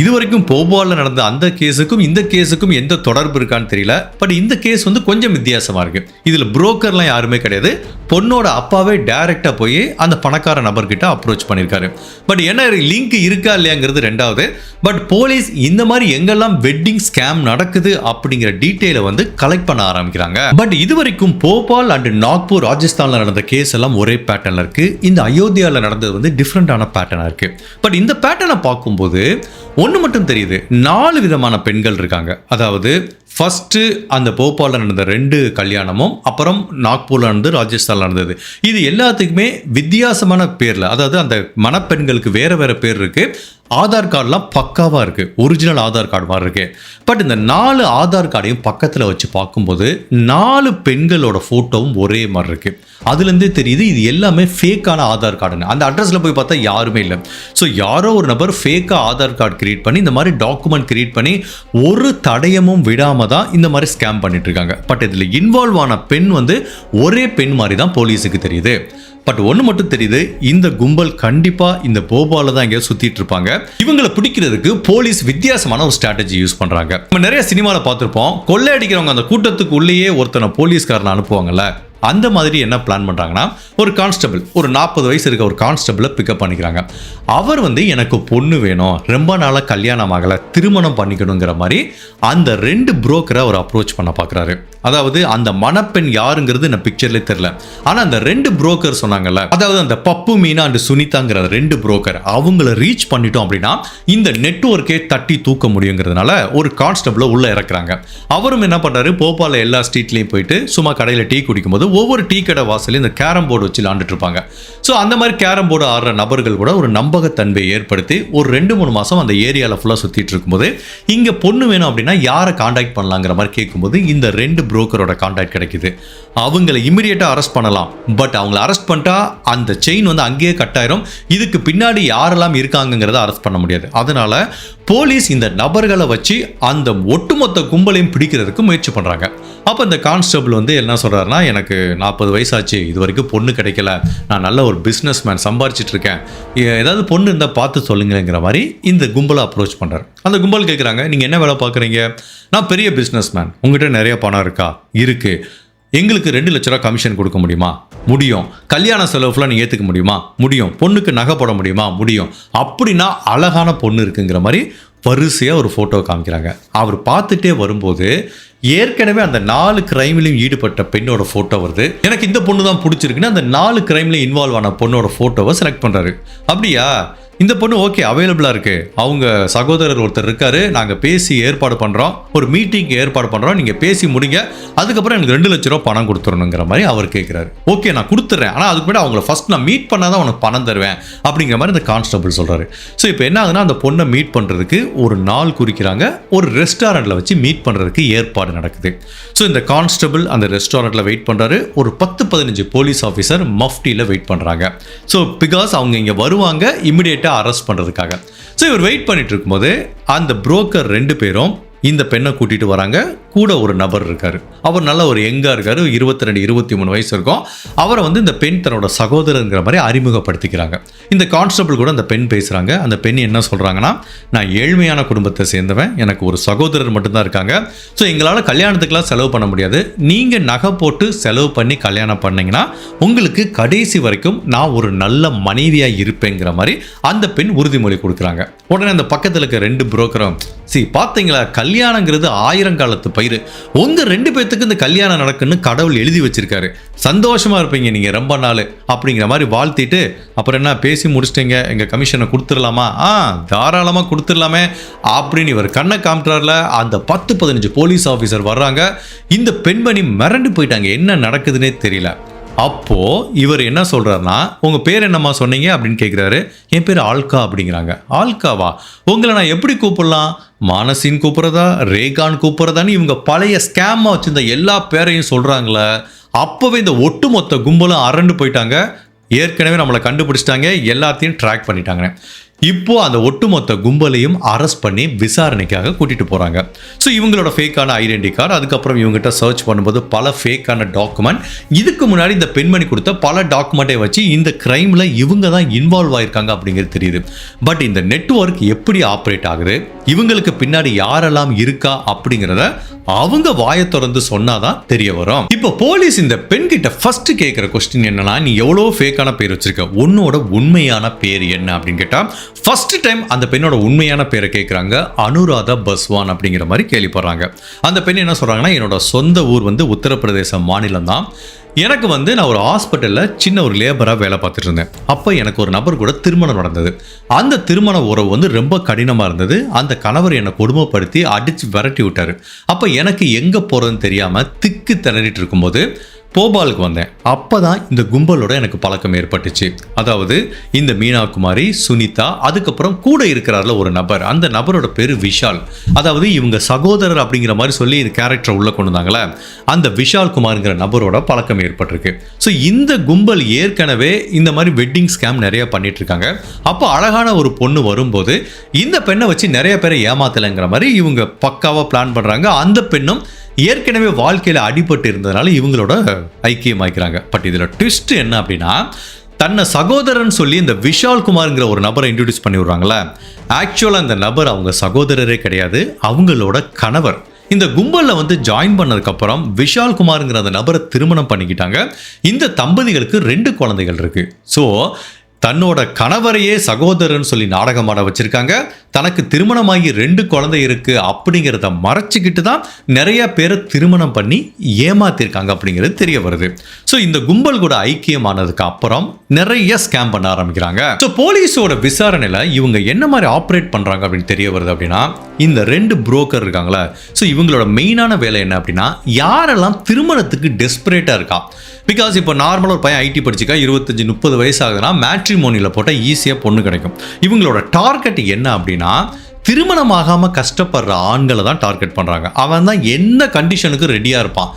இதுவரைக்கும் போபாலில் நடந்த அந்த கேஸுக்கும் இந்த கேஸுக்கும் எந்த தொடர்பு இருக்கான்னு தெரியல. பட் இந்த கேஸ் வந்து கொஞ்சம் வித்தியாசமா இருக்கு. இதுல புரோக்கர்லாம் யாருமே கிடையாது. பொண்ணோட அப்பாவே டைரக்டா போய் அந்த பணக்கார நபர்கிட்ட அப்ரோச் பண்ணியிருக்காரு. பட் என்ன லிங்க் இருக்கா இல்லையாங்கிறது ரெண்டாவது. பட் போலீஸ் இந்த மாதிரி எங்கெல்லாம் வெட்டிங் ஸ்கேம் நடக்குது அப்படிங்கிற டீட்டெயிலை வந்து கலெக்ட் பண்ண ஆரம்பிக்கிறாங்க. பட் இதுவரைக்கும் போபால் அண்ட் நாக்பூர் ராஜஸ்தான்ல நடந்த கேஸ் எல்லாம் ஒரே பேட்டர்ன்ல இருக்கு. இந்த அயோத்தியாவில் நடந்தது வந்து டிஃப்ரெண்டான பேட்டர்னா இருக்கு. பட் இந்த பேட்டர்னை பார்க்கும்போது ஒன்று மட்டும் தெரியுது, 4 விதமான பெண்கள் இருக்காங்க. அதாவது ஃபர்ஸ்ட் அந்த போபாலில் நடந்த 2 கல்யாணமும் அப்புறம் நாக்பூர்ல நடந்து ராஜஸ்தான்ல நடந்தது. இது எல்லாத்துக்குமே வித்தியாசமான பேர்ல, அதாவது அந்த மணப்பெண்களுக்கு வேற வேற பேர் இருக்கு. ஆதார் கார்டுலாம் பக்காவா இருக்கு, ஒரிஜினல் ஆதார் கார்டு மாதிரி இருக்கு. பட் இந்த 4 ஆதார் கார்டையும் பக்கத்தில் வச்சு பார்க்கும்போது 4 பெண்களோட போட்டோவும் ஒரே மாதிரி இருக்கு. அதுலேருந்தே தெரியுது இது எல்லாமே ஃபேக்கான ஆதார் கார்டுன்னு. அந்த அட்ரஸில் போய் பார்த்தா யாருமே இல்லை. ஸோ யாரோ ஒரு நபர் ஃபேக்காக ஆதார் கார்டு கிரியேட் பண்ணி இந்த மாதிரி டாக்குமெண்ட் கிரியேட் பண்ணி ஒரு தடயமும் விடாம தான் இந்த மாதிரி ஸ்கேம் பண்ணிட்டு இருக்காங்க. பட் இதில் இன்வால்வ் ஆன பெண் வந்து ஒரே பெண் மாதிரி தான் போலீஸுக்கு தெரியுது. பட் ஒன்று மட்டும் தெரியுது, இந்த கும்பல் கண்டிப்பா இந்த போபால தான் எங்கேயோ சுத்திட்டு இருப்பாங்க. இவங்களை பிடிக்கிறதுக்கு போலீஸ் வித்தியாசமான ஒரு ஸ்ட்ராட்டஜி யூஸ் பண்றாங்க. நம்ம நிறைய சினிமாவில் பார்த்துருப்போம், கொள்ளை அடிக்கிறவங்க அந்த கூட்டத்துக்கு உள்ளேயே ஒருத்தனை போலீஸ்காரனை அனுப்புவாங்கல்ல, அந்த மாதிரி என்ன பிளான் பண்ணுறாங்கன்னா, ஒரு கான்ஸ்டபிள், ஒரு 40 வயசு இருக்க ஒரு கான்ஸ்டபிளை பிக்கப் பண்ணிக்கிறாங்க. அவர் வந்து எனக்கு பொண்ணு வேணும், ரொம்ப நாளாக கல்யாணம் ஆகலை, திருமணம் பண்ணிக்கணுங்கிற மாதிரி அந்த 2 புரோக்கரை அவர் அப்ரோச் பண்ண பார்க்குறாரு. அதாவது அந்த மணப்பெண் யாருங்கிறது நான் பிக்சர்லேயே தெரியல. ஆனால் அந்த 2 புரோக்கர் சொன்னாங்கல்ல, அதாவது அந்த பப்பு மீனா அண்ட் சுனிதாங்கிற 2 புரோக்கர், அவங்கள ரீச் பண்ணிட்டோம் அப்படின்னா இந்த நெட்வொர்க்கே தட்டி தூக்க முடியுங்கிறதுனால ஒரு கான்ஸ்டபிளை உள்ள இறக்குறாங்க. அவரும் என்ன பண்ணுறாரு, போபாலில் எல்லா ஸ்ட்ரீட்லையும் போயிட்டு சும்மா கடையில் டீ குடிக்கும்போது ஒவ்வொரு டீ கடை வாசலையும் இந்த கேரம் போர்டு வச்சு விளாண்டுட்டு இருப்பாங்க. ஸோ அந்த மாதிரி கேரம் போர்டு ஆடுற நபர்கள் கூட ஒரு நம்பகத்தன்மையை ஏற்படுத்தி ஒரு 2-3 மாதம் அந்த ஏரியாவில் ஃபுல்லாக சுற்றிட்டு இருக்கும்போது இங்கே பொண்ணு வேணும் அப்படின்னா யாரை காண்டாக்ட் பண்ணலாங்கிற மாதிரி கேட்கும்போது இந்த 2 புரோக்கரோட காண்டாக்ட் கிடைக்குது. அவங்களை இமிடியேட்டாக அரெஸ்ட் பண்ணலாம். பட் அவங்களை அரெஸ்ட் பண்ணிட்டா அந்த செயின் வந்து அங்கேயே கட் ஆயிரும். இதுக்கு பின்னாடி யாரெல்லாம் இருக்காங்கிறத அரெஸ்ட் பண்ண முடியாது. அதனால போலீஸ் இந்த நபர்களை வச்சு அந்த ஒட்டுமொத்த கும்பலையும் பிடிக்கிறதுக்கு முயற்சி பண்ணுறாங்க. அப்போ இந்த கான்ஸ்டபிள் வந்து என்ன சொல்கிறாருன்னா, எனக்கு 40 வயசாச்சு, இது வரைக்கும் பொண்ணு கிடைக்கல, நான் நல்ல ஒரு பிஸ்னஸ் மேன், சம்பாரிச்சிட்டு இருக்கேன், ஏதாவது பொண்ணு இருந்தால் பார்த்து சொல்லுங்கிற மாதிரி இந்த கும்பலை அப்ரோச் பண்ணுறாரு. அந்த கும்பல் கேட்குறாங்க, நீங்கள் என்ன வேலை பார்க்குறீங்க? நான் பெரிய பிஸ்னஸ் மேன், உங்ககிட்ட நிறைய பணம் இருக்கா? இருக்குது. எங்களுக்கு 2 லட்ச ரூபா கமிஷன் கொடுக்க முடியுமா? முடியும். கல்யாண செலவுலாம் நீ ஏற்றுக்க முடியுமா? முடியும். பொண்ணுக்கு நகை போட முடியுமா? முடியும். அப்படின்னா அழகான பொண்ணு இருக்குங்கிற மாதிரி வரிசையாக ஒரு ஃபோட்டோ காமிக்கிறாங்க. அவர் பார்த்துட்டே வரும்போது ஏற்கனவே அந்த 4 கிரைம்லையும் ஈடுபட்ட பெண்ணோட ஃபோட்டோ வருது. எனக்கு இந்த பொண்ணு தான் பிடிச்சிருக்குன்னு அந்த 4 கிரைம்லையும் இன்வால்வ் ஆன பொண்ணோட ஃபோட்டோவை செலக்ட் பண்ணுறாரு. அப்படியா, இந்த பொண்ணு ஓகே அவைலபிளாக இருக்குது, அவங்க சகோதரர் ஒருத்தர் இருக்காரு, நாங்கள் பேசி ஏற்பாடு பண்ணுறோம், ஒரு மீட்டிங் ஏற்பாடு பண்ணுறோம், நீங்கள் பேசி முடிங்க, அதுக்கப்புறம் எனக்கு 2 லட்ச ரூபா பணம் கொடுத்துடணுங்கிற மாதிரி அவர் கேட்குறாரு. ஓகே நான் கொடுத்துட்றேன், ஆனால் அதுக்கு முன்னாடி அவங்கள ஃபர்ஸ்ட் நான் மீட் பண்ணால் தான் உனக்கு பணம் தருவேன் அப்படிங்கிற மாதிரி இந்த கான்ஸ்டபிள் சொல்கிறாரு. ஸோ இப்போ என்ன ஆகுதுன்னா, அந்த பொண்ணை மீட் பண்ணுறதுக்கு ஒரு நாள் குறிக்கிறாங்க, ஒரு ரெஸ்டாரண்ட்டில் வச்சு மீட் பண்ணுறதுக்கு ஏற்பாடு நடக்குது. ஸோ இந்த கான்ஸ்டபிள் அந்த ரெஸ்டாரண்ட்டில் வெயிட் பண்ணுறாரு. ஒரு 10-15 போலீஸ் ஆஃபீஸர் மஃப்டியில் வெயிட் பண்ணுறாங்க. ஸோ பிகாஸ் அவங்க இங்கே வருவாங்க இமிடியேட்டாக அரெஸ்ட் பண்ணுறதுக்காக. ஸோ இவர் வெயிட் பண்ணிட்டு இருக்கும்போது அந்த புரோக்கர் 2 பேரும் இந்த பெண்ணை கூட்டிட்டு வராங்க. கூட ஒரு நபர் இருக்காரு. அவர் நல்ல ஒரு யங்கா இருக்காரு. 22 23 வயசு இருக்கும். அவரை வந்து இந்த பெண் தன்னோட சகோதரங்கிற மாதிரி அறிமுகப்படுத்திக்கிறாங்க. இந்த கான்ஸ்டபிள் கூட அந்த பெண் பேசுறாங்க. அந்த பெண் என்ன சொல்றாங்கன்னா, நான் ஏழ்மையான குடும்பத்தை சேர்ந்தவன், எனக்கு ஒரு சகோதரர் மட்டும்தான் இருக்காங்க. ஸோ எங்களால் கல்யாணத்துக்குலாம் செலவு பண்ண முடியாது. நீங்க நகை போட்டு செலவு பண்ணி கல்யாணம் பண்ணீங்கன்னா உங்களுக்கு கடைசி வரைக்கும் நான் ஒரு நல்ல மனைவியா இருப்பேங்கிற மாதிரி அந்த பெண் உறுதிமொழி கொடுக்குறாங்க. உடனே அந்த பக்கத்தில் இருக்க 2 புரோக்கரும், பாத்தீங்களா, கல்யாணங்கிறது 1000 காலத்து பயிர், உங்க 2 பேத்துக்கு இந்த கல்யாணம் நடக்குன்னு கடவுள் எழுதி வச்சிருக்காரு, சந்தோஷமா இருப்பீங்க நீங்க ரொம்ப நாள் அப்படிங்கிற மாதிரி வாழ்த்திட்டு, அப்புறம் என்ன பேசி முடிச்சிட்டீங்க, எங்க கமிஷனை கொடுத்துடலாமா, தாராளமா கொடுத்துடலாமே அப்படின்னு இவர் கண்ணை காமிட்டார்ல. அந்த 10-15 போலீஸ் ஆஃபீஸர் வர்றாங்க. இந்த பெண்மணி மிரண்டு போயிட்டாங்க, என்ன நடக்குதுன்னே தெரியல. அப்போ இவர் என்ன சொல்றாருன்னா, உங்க பேர் என்னம்மா சொன்னீங்க அப்படின்னு கேட்கிறாரு. என் பேர் ஆல்கா அப்படிங்கிறாங்க. ஆல்காவா, உங்களை நான் எப்படி கூப்பிடலாம், மானசின்னு கூப்பிட்றதா, ரேகான்னு கூப்பிட்றதான்னு இவங்க பழைய ஸ்கேமா வச்சிருந்த எல்லா பேரையும் சொல்றாங்களே. அப்பவே இந்த ஒட்டுமொத்த கும்பலும் அரண்டு போயிட்டாங்க. ஏற்கனவே நம்மளை கண்டுபிடிச்சிட்டாங்க, எல்லாத்தையும் ட்ராக் பண்ணிட்டாங்க. இப்போ அந்த ஒட்டுமொத்த கும்பலையும் அரெஸ்ட் பண்ணி விசாரணைக்காக கூட்டிட்டு போறாங்க. ஸோ இவங்களோட ஃபேக்கான ஐடென்டி கார்டு, அதுக்கப்புறம் இவங்ககிட்ட சர்ச் பண்ணும்போது பல ஃபேக்கான டாக்குமெண்ட், இதுக்கு முன்னாடி இந்த பெண்மணி கொடுத்த பல டாக்குமெண்ட்டை வச்சு இந்த கிரைம்ல இவங்க தான் இன்வால்வ் ஆயிருக்காங்க அப்படிங்கிறது தெரியுது. பட் இந்த நெட்வொர்க் எப்படி ஆப்ரேட் ஆகுது, இவங்களுக்கு பின்னாடி யாரெல்லாம் இருக்கா அப்படிங்கிறத அவங்க வாயை திறந்து சொன்னாதான் தெரிய வரும். இப்போ போலீஸ் இந்த பெண் கிட்ட ஃபர்ஸ்ட் கேட்கிற கொஸ்டின் என்னன்னா, நீ எவ்வளோ ஃபேக்கான பேர் வச்சிருக்க, உன்னோட உண்மையான பேர் என்ன அப்படின்னு கேட்டா, ஃபர்ஸ்ட் டைம் அந்த பெண்ணோட உண்மையான பேரை கேட்குறாங்க. அனுராதா பஸ்வான் அப்படிங்கிற மாதிரி கேள்விப்படுறாங்க. அந்த பெண் என்ன சொல்றாங்கன்னா, என்னோட சொந்த ஊர் வந்து உத்தரப்பிரதேச மாநிலம் தான். எனக்கு வந்து நான் ஒரு ஹாஸ்பிட்டலில் சின்ன ஒரு லேபராக வேலை பார்த்துட்டு இருந்தேன். அப்போ எனக்கு ஒரு நபர் கூட திருமணம் நடந்தது. அந்த திருமண உறவு வந்து ரொம்ப கடினமாக இருந்தது. அந்த கணவர் என்னை கொடுமைப்படுத்தி அடித்து விரட்டி விட்டார். அப்போ எனக்கு எங்கே போகிறதுன்னு தெரியாமல் திக்கு திணறிட்டு இருக்கும்போது போபாலுக்கு வந்தேன். அப்போ தான் இந்த கும்பலோட எனக்கு பழக்கம் ஏற்பட்டுச்சு. அதாவது இந்த மீனா குமாரி, சுனிதா, அதுக்கப்புறம் கூட இருக்கிறார்ல ஒரு நபர், அந்த நபரோட பேர் விஷால். அதாவது இவங்க சகோதரர் அப்படிங்கிற மாதிரி சொல்லி இந்த கேரக்டரை உள்ள கொண்டு வந்தாங்களே, அந்த விஷால் குமார்ங்கிற நபரோட பழக்கம் ஏற்பட்டிருக்கு. ஸோ இந்த கும்பல் ஏற்கனவே இந்த மாதிரி வெட்டிங் ஸ்கேம் நிறைய பண்ணிட்டு இருக்காங்க. அப்போ அழகான ஒரு பொண்ணு வரும்போது இந்த பெண்ணை வச்சு நிறைய பேரை ஏமாத்தலைங்கிற மாதிரி இவங்க பக்காவாக பிளான் பண்ணுறாங்க. அந்த பெண்ணும் ஏற்கனவே வாழ்க்கையில் அடிபட்டு இருந்ததுனால இவங்களோட ஐக்கியமாக்கிறாங்க. பட் இதில் ட்விஸ்ட் என்ன அப்படின்னா, தன்னை சகோதரன் சொல்லி இந்த விஷால் குமார்ங்கிற ஒரு நபரை இன்ட்ரடியூஸ் பண்ணி விடுறாங்களே, ஆக்சுவலாக அந்த நபர் அவங்க சகோதரரே கிடையாது, அவங்களோட கணவர். இந்த கும்பலில் வந்து ஜாயின் பண்ணதுக்கப்புறம் விஷால் குமார்ங்கிற அந்த நபரை திருமணம் பண்ணிக்கிட்டாங்க. இந்த தம்பதிகளுக்கு 2 குழந்தைகள் இருக்கு. ஸோ தன்னோட கணவரையே சகோதரன் சொல்லி நாடகமாட வச்சிருக்காங்க. தனக்கு திருமணமாகி 2 குழந்தை இருக்கு அப்படிங்கிறத மறைச்சிக்கிட்டு தான் நிறைய பேரை திருமணம் பண்ணி ஏமாத்திருக்காங்க அப்படிங்கிறது தெரிய வருது. ஸோ இந்த கும்பல் கூட ஐக்கியமானதுக்கு அப்புறம் நிறைய ஸ்கேம் பண்ண ஆரம்பிக்கிறாங்க. ஸோ போலீஸோட விசாரணையில் இவங்க என்ன மாதிரி ஆப்ரேட் பண்றாங்க அப்படின்னு தெரிய வருது அப்படின்னா, இந்த 2 புரோக்கர் இருக்காங்களா, ஸோ இவங்களோட மெயினான வேலை என்ன அப்படின்னா, யாரெல்லாம் திருமணத்துக்கு டெஸ்பரேட்டா இருக்கா. பிகாஸ் இப்போ நார்மலாக ஒரு பையன் ஐடி படிச்சுக்கா 25-30 வயசு ஆகுதுன்னா மேட்ரிமோனியில் போட்டால் ஈஸியாக பொண்ணு கிடைக்கும். இவங்களோட டார்கெட் என்ன அப்படின்னா, திருமணமாகாமல் கஷ்டப்படுற ஆண்களை தான் டார்கெட் பண்ணுறாங்க. அவன் தான் எந்த கண்டிஷனுக்கு ரெடியாக இருப்பான்.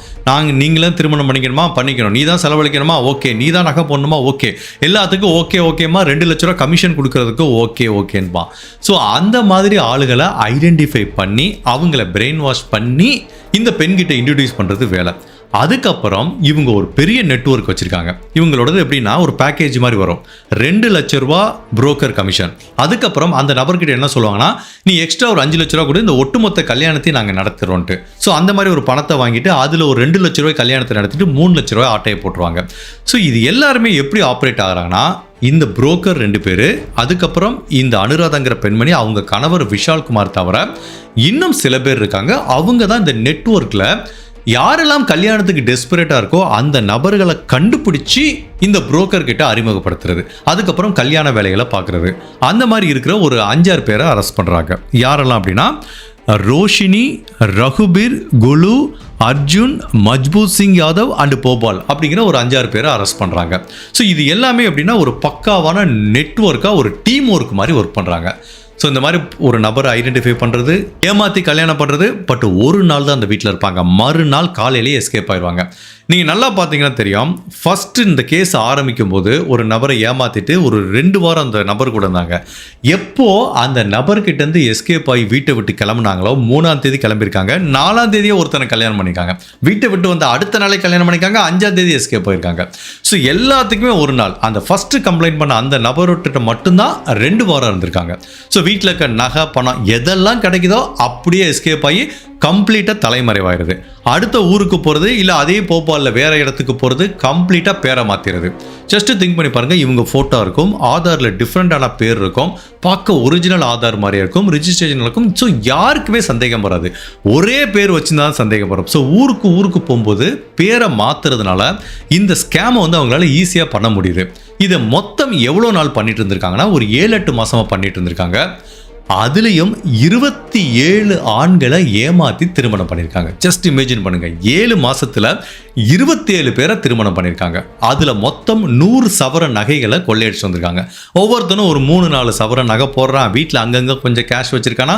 நீங்களே திருமணம் பண்ணிக்கணுமா, பண்ணிக்கணும், நீ தான் செலவழிக்கணுமா, ஓகே, நீ தான் நகை போடணுமா, ஓகே, எல்லாத்துக்கும் ஓகேமா, 2 லட்ச ரூபா கமிஷன் கொடுக்கறதுக்கு ஓகேன்பா. ஸோ அந்த மாதிரி ஆளுகளை ஐடென்டிஃபை பண்ணி அவங்கள பிரெயின் வாஷ் பண்ணி இந்த பெண்கிட்ட இன்ட்ரடியூஸ் பண்ணுறது வேலை. அதுக்கப்புறம் இவங்க ஒரு பெரிய நெட்வொர்க் வச்சிருக்காங்க. இவங்களோடது எப்படின்னா, ஒரு பேக்கேஜ் மாதிரி வரும். 2 லட்ச ரூபா புரோக்கர் கமிஷன். அதுக்கப்புறம் அந்த நபர்கிட்ட என்ன சொல்லுவாங்கன்னா, நீ எக்ஸ்ட்ரா ஒரு 5 லட்ச ரூபா கூட இந்த ஒட்டுமொத்த கல்யாணத்தையும் நாங்கள் நடத்துகிறோன்ட்டு. ஸோ அந்த மாதிரி ஒரு பணத்தை வாங்கிட்டு அதில் ஒரு 2 லட்ச ரூபாய் கல்யாணத்தை நடத்திட்டு 3 லட்ச ரூபாய் ஆட்டையை போட்டுருவாங்க. ஸோ இது எல்லாருமே எப்படி ஆப்ரேட் ஆகிறாங்கன்னா, இந்த புரோக்கர் 2 பேர், அதுக்கப்புறம் இந்த அனுராதாங்கிற பெண்மணி, அவங்க கணவர் விஷால் குமார் தவிர இன்னும் சில பேர் இருக்காங்க. அவங்க தான் இந்த நெட்வொர்க்கில் யாரெல்லாம் கல்யாணத்துக்கு டெஸ்பரேட்டா இருக்கோ அந்த நபர்களை கண்டுபிடிச்சி இந்த புரோக்கர் கிட்ட அறிமுகப்படுத்துறது, அதுக்கப்புறம் கல்யாண வேலைகளை பார்க்கறது. அந்த மாதிரி இருக்கிற ஒரு 5-6 பேரை அரெஸ்ட் பண்றாங்க. யாரெல்லாம் அப்படின்னா, ரோஷினி, ரகுபீர், குலு, அர்ஜுன், மஜ்பூத் சிங் யாதவ் அண்ட் போபால் அப்படிங்கிற ஒரு 5-6 பேரை அரெஸ்ட் பண்றாங்க. ஸோ இது எல்லாமே அப்படின்னா ஒரு பக்காவான நெட்வொர்க்கா ஒரு டீம் ஒர்க் மாதிரி ஒர்க் பண்றாங்க. ஸோ இந்த மாதிரி ஒரு நபரை ஐடென்டிஃபை பண்ணுறது, ஏமாற்றி கல்யாணம் பண்ணுறது. பட் ஒரு நாள் தான் அந்த வீட்டில் இருப்பாங்க, மறுநாள் காலையிலேயே எஸ்கேப் ஆயிடுவாங்க. நீங்கள் நல்லா பார்த்தீங்கன்னா தெரியும், ஃபஸ்ட்டு இந்த கேஸ் ஆரம்பிக்கும் போது ஒரு நபரை ஏமாற்றிட்டு ஒரு 2 வாரம் அந்த நபர் கூட இருந்தாங்க. எப்போ அந்த நபர்கிட்டேருந்து எஸ்கேப் ஆகி வீட்டை விட்டு கிளம்புனாங்களோ 3ஆம் தேதி கிளம்பியிருக்காங்க. 4ஆம் தேதியே ஒருத்தனை கல்யாணம் பண்ணிக்காங்க. வீட்டை விட்டு வந்து அடுத்த நாளே கல்யாணம் பண்ணிக்காங்க. 5ஆம் தேதி எஸ்கேப் ஆகிருக்காங்க. ஸோ எல்லாத்துக்குமே ஒரு நாள் அந்த ஃபஸ்ட்டு கம்ப்ளைண்ட் பண்ண அந்த நபர்கிட்ட மட்டும்தான் 2 வாரம் இருந்திருக்காங்க. ஸோ வீட்டில் இருக்க நகை பணம் எதெல்லாம் கிடைக்குதோ அப்படியே எஸ்கேப் ஆகி கம்ப்ளீட்டாக தலைமறைவாயிருது. அடுத்த ஊருக்கு போகிறது இல்லை அதே போபாலில் வேறு இடத்துக்கு போகிறது, கம்ப்ளீட்டாக பேரை மாற்றிடுது. ஜஸ்ட்டு திங்க் பண்ணி பாருங்கள், இவங்க ஃபோட்டோ இருக்கும், ஆதாரில் டிஃப்ரெண்ட்டான பேர் இருக்கும், பார்க்க ஒரிஜினல் ஆதார் மாதிரியே இருக்கும், ரிஜிஸ்ட்ரேஷன் இருக்கும். ஸோ யாருக்குமே சந்தேகம் வராது, ஒரே பேர் வச்சுருந்தா சந்தேகம் வரும். ஸோ ஊருக்கு போகும்போது பேரை மாற்றுறதுனால இந்த ஸ்கேமை வந்து அவங்களால ஈஸியாக பண்ண முடியுது. இதை மொத்தம் எவ்வளோ நாள் பண்ணிட்டு இருந்திருக்காங்கன்னா ஒரு 7-8 மாதமாக பண்ணிட்டு இருந்திருக்காங்க. அதுலேயும் 27 ஆண்களை ஏமாற்றி திருமணம் பண்ணியிருக்காங்க. ஜஸ்ட் இமேஜின் பண்ணுங்க, 7 மாசத்துல 27 பேரை திருமணம் பண்ணியிருக்காங்க. அதில் மொத்தம் 100 சவர நகைகளை கொள்ளையடிச்சு வந்திருக்காங்க. ஒவ்வொருத்தனும் ஒரு 3-4 சவர நகை போடுறான், வீட்டில் அங்கங்கே கொஞ்சம் கேஷ் வச்சிருக்கானா,